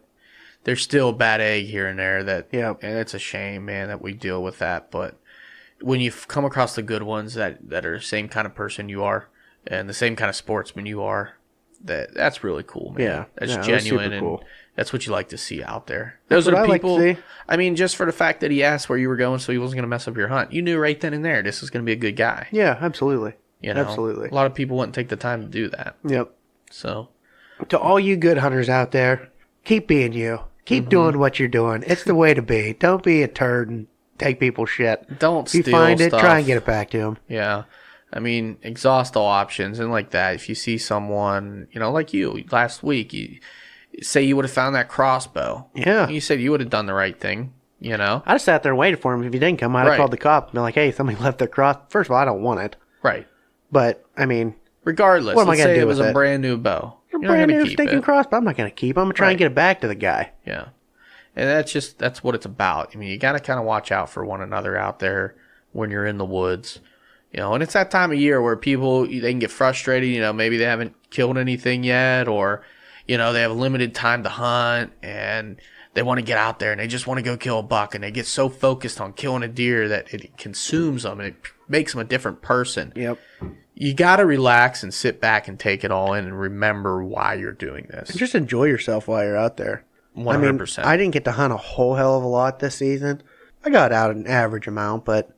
there's still a bad egg here and there Yep. and it's a shame, man, that we deal with that. But when you come across the good ones that are the same kind of person you are and the same kind of sportsman you are, that's really cool, man. Yeah. That's Yeah, it was genuine, super and cool. that's what you like to see out there. That's Those are what the I like to people. see. I mean, just for the fact that he asked where you were going, so he wasn't going to mess up your hunt. You knew right then and there this is going to be a good guy. Yeah, absolutely. Absolutely. A lot of people wouldn't take the time to do that. Yep. So, To all you good hunters out there, keep being you. Keep doing what you're doing. It's the way to be. Don't be a turd and take people's shit. don't If you steal find it, stuff. try and get it back to them. Yeah. I mean, exhaust all options and like that. If you see someone, like you last week, you say you would have found that crossbow. Yeah. You said you would have done the right thing, I just sat there and waited for him. If he didn't come, I'd have Right. called the cop and been like, hey, somebody left their cross. First of all, I don't want it. Right. But, I mean, Regardless, What am I let's gonna say do it was with a it? brand new bow. a You're not brand gonna new keep stinking it. crossbow. I'm not going to keep it. I'm going to try and Right. get it back to the guy. Yeah. And that's what it's about. I mean, you got to kind of watch out for one another out there when you're in the woods. And it's that time of year where people, they can get frustrated. Maybe they haven't killed anything yet, or, they have limited time to hunt and they want to get out there and they just want to go kill a buck, and they get so focused on killing a deer that it consumes them and it makes them a different person. Yep. You got to relax and sit back and take it all in and remember why you're doing this. Just enjoy yourself while you're out there. 100%. I didn't get to hunt a whole hell of a lot this season. I got out an average amount, but,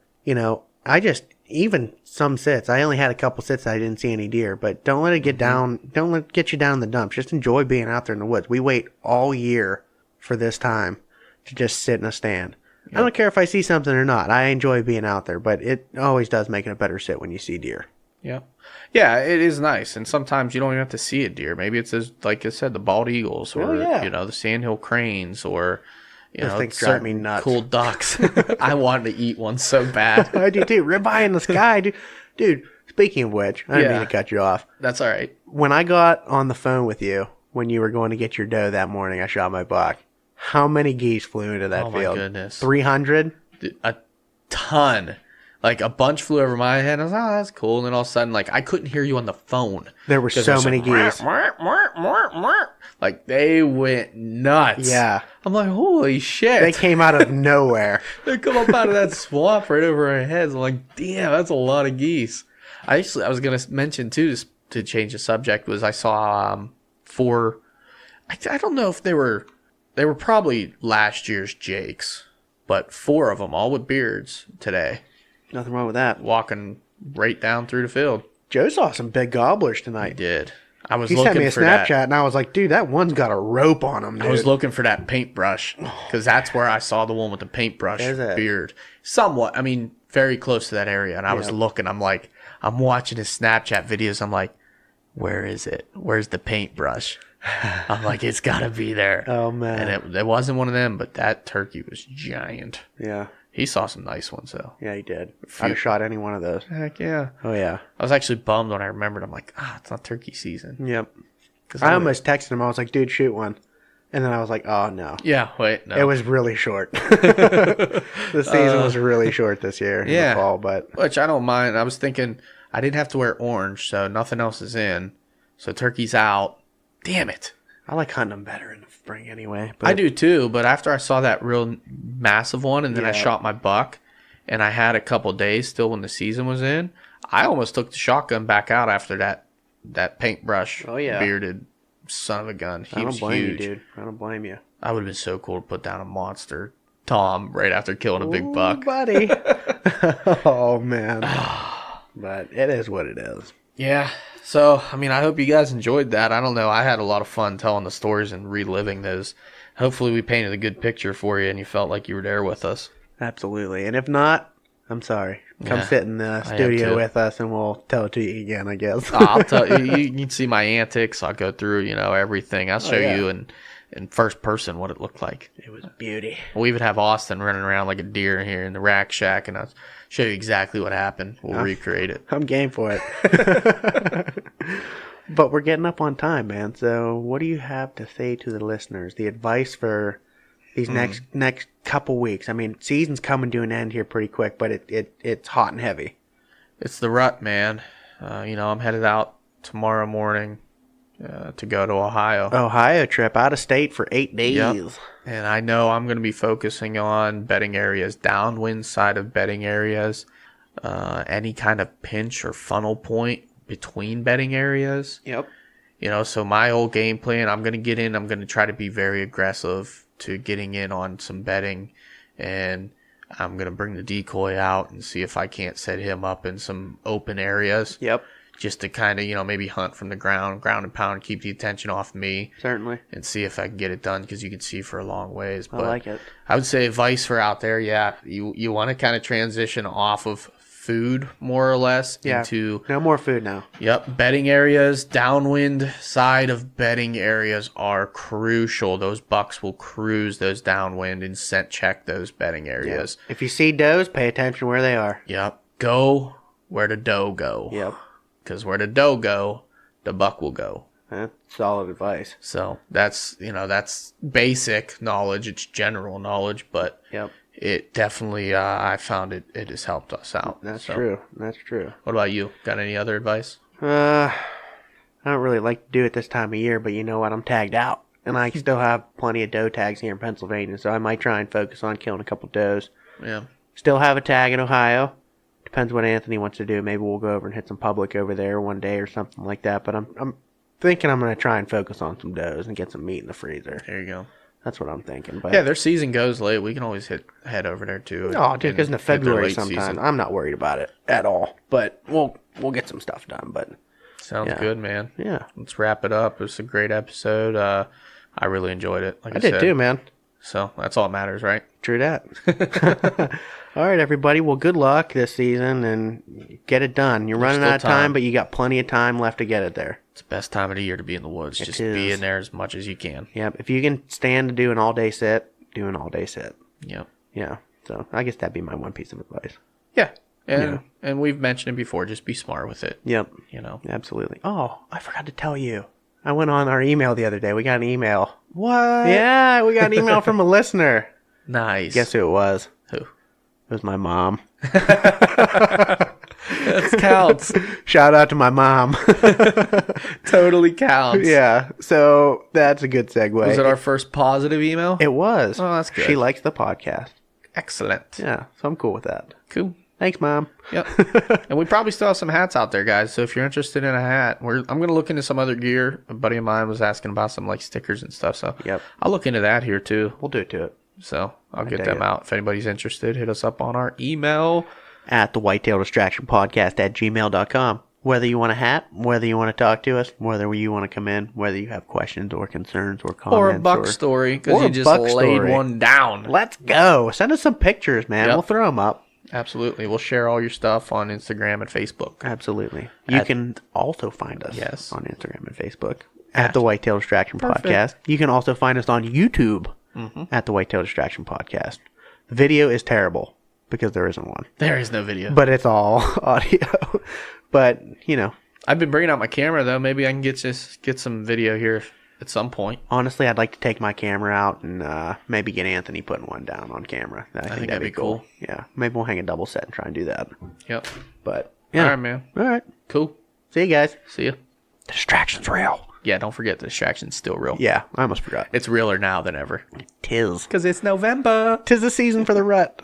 even some sits, I only had a couple sits that I didn't see any deer, but don't let it get down, don't let it get you down in the dumps. Just enjoy being out there in the woods. We wait all year for this time to just sit in a stand. I don't care if I see something or not. I enjoy being out there, but it always does make it a better sit when you see deer. Yeah. Yeah, it is nice. And sometimes you don't even have to see a deer. Maybe it's, like I said, the bald eagles or, the sandhill cranes or, Those things drive me certain nuts. cool ducks. I wanted to eat one so bad. I do too. Ribeye in the sky, dude. Dude, speaking of which, I didn't mean to cut you off. That's all right. When I got on the phone with you, when you were going to get your doe that morning, I shot my buck. How many geese flew into that Oh, my field? goodness. 300? A ton. Like a bunch flew over my head. I was like, oh, that's cool. And then all of a sudden, I couldn't hear you on the phone. There were 'Cause so there's many geese. Like they went nuts. Yeah. I'm like, holy shit. They came out of nowhere. They come up out of that swamp right over our heads. I'm like, damn, that's a lot of geese. I was going to mention too, to change the subject, was I saw 4. I don't know if they were probably last year's jakes, but 4 of them, all with beards today, Nothing wrong with that. walking right down through the field. Joe saw some big gobblers I tonight. did. I was He looking sent me a for Snapchat, that. and I was like, dude, that one's got a rope on him, dude. I was looking for that paintbrush because that's where I saw the one with the paintbrush Is it? beard. Somewhat, I mean, very close to that area. And I was looking, I'm watching his Snapchat videos. I'm like, where is it? Where's the paintbrush? I'm like, it's got to be there. Oh, man. And it wasn't one of them, but that turkey was giant. Yeah. He saw some nice ones, though. Yeah, he did. I'd have shot any one of those. Heck yeah. Oh, yeah. I was actually bummed when I remembered. I'm like, it's not turkey season. Yep. 'Cause I almost texted him. I was like, dude, shoot one. And then I was like, oh, no. Yeah, wait, no. It was really short. The season was really short this year in the fall, but Which I don't mind. I was thinking, I didn't have to wear orange, so nothing else is in. So turkey's out. Damn it. I like hunting them better in the spring anyway. I do too, but after I saw that real massive one and then I shot my buck and I had a couple days still when the season was in, I almost took the shotgun back out after that paintbrush bearded son of a gun. He was blame huge. you, dude. I don't blame you. I would have been so cool to put down a monster Tom right after killing a big buck. Buddy. Oh, man. But it is what it is. Yeah. So, I mean, I hope you guys enjoyed that. I don't know. I had a lot of fun telling the stories and reliving those. Hopefully we painted a good picture for you and you felt like you were there with us. Absolutely. And if not, I'm sorry. Come sit in the studio with us and we'll tell it to you again, I guess. I'll tell you. You can see my antics. I'll go through, everything. I'll show you in first person what it looked like. It was beauty. We would have Austin running around like a deer here in the rack shack, and I'll show you exactly what happened. We'll recreate it. I'm game for it. But we're getting up on time, man. So what do you have to say to the listeners? The advice for these next couple weeks. I mean, season's coming to an end here pretty quick, but it's hot and heavy. It's the rut, man. I'm headed out tomorrow morning to go to Ohio. Ohio trip, out of state for 8 days. Yep. And I know I'm going to be focusing on bedding areas, downwind side of bedding areas, any kind of pinch or funnel point between bedding areas. Yep. So my whole game plan, I'm going to get in, I'm going to try to be very aggressive to getting in on some bedding, and I'm going to bring the decoy out and see if I can't set him up in some open areas. Yep. Just to kind of, maybe hunt from the ground and pound, keep the attention off me. Certainly. And see if I can get it done, because you can see for a long ways. But I like it. I would say advice for out there, you want to kind of transition off of food more or less into... No more food now. Yep. Bedding areas, downwind side of bedding areas are crucial. Those bucks will cruise those downwind and scent check those bedding areas. Yep. If you see does, pay attention where they are. Yep. Go where the doe go. Yep. Because where the doe go, the buck will go. That's solid advice. So that's basic knowledge. It's general knowledge, but it definitely, I found it has helped us out. That's true. That's true. What about you? Got any other advice? I don't really like to do it this time of year, but you know what? I'm tagged out. And I still have plenty of doe tags here in Pennsylvania, so I might try and focus on killing a couple does. Yeah. Still have a tag in Ohio. Depends what Anthony wants to do. Maybe we'll go over and hit some public over there one day or something like that. But I'm thinking I'm going to try and focus on some does and get some meat in the freezer. There you go. That's what I'm thinking. But yeah, their season goes late. We can always head over there too. Oh, dude, because in February sometime, I'm not worried about it at all. But we'll get some stuff done. But sounds good, man. Yeah. Let's wrap it up. It was a great episode. I really enjoyed it. Like I did said. too, man. So that's all that matters, right? True that. All right, everybody. Well, good luck this season and get it done. You're running out of time, but you got plenty of time left to get it there. It's the best time of the year to be in the woods. Just be in there as much as you can. Yep. If you can stand to do an all-day sit, do an all-day sit. Yep. Yeah. So I guess that'd be my one piece of advice. Yeah. And we've mentioned it before. Just be smart with it. Yep. Absolutely. Oh, I forgot to tell you. I went on our email the other day. We got an email. What? Yeah, we got an email from a listener. Nice. Guess who it was? Who? It was my mom. That counts. Shout out to my mom. Totally counts. Yeah, so that's a good segue. Was it our first positive email? It was. Oh, that's good. She likes the podcast. Excellent. Yeah, so I'm cool with that. Cool. Thanks, Mom. Yep. And we probably still have some hats out there, guys. So if you're interested in a hat, I'm going to look into some other gear. A buddy of mine was asking about some like stickers and stuff. So I'll look into that here too. We'll do it to it. So I'll get them out. If anybody's interested, hit us up on our email at the Whitetail Distraction Podcast at gmail.com. Whether you want a hat, whether you want to talk to us, whether you want to come in, whether you have questions or concerns or comments. Or a buck story, because you just laid one down. Let's go. Send us some pictures, man. We'll throw them up. Absolutely. We'll share all your stuff on Instagram and Facebook. Absolutely. You can also find us on Instagram and Facebook at the Whitetail Distraction Podcast. You can also find us on YouTube at the Whitetail Distraction Podcast. The video is terrible because there isn't one. There is no video. But it's all audio. But, I've been bringing out my camera, though. Maybe I can get some video here at some point. Honestly, I'd like to take my camera out and maybe get Anthony putting one down on camera. I think that'd be cool. Yeah, maybe we'll hang a double set and try and do that. Yep. But Yeah. All right, man. All right. Cool. See you guys. See ya. The distraction's real. Yeah, don't forget the distraction's still real. Yeah, I almost forgot. It's realer now than ever. Tis. Because it's November. Tis the season for the rut.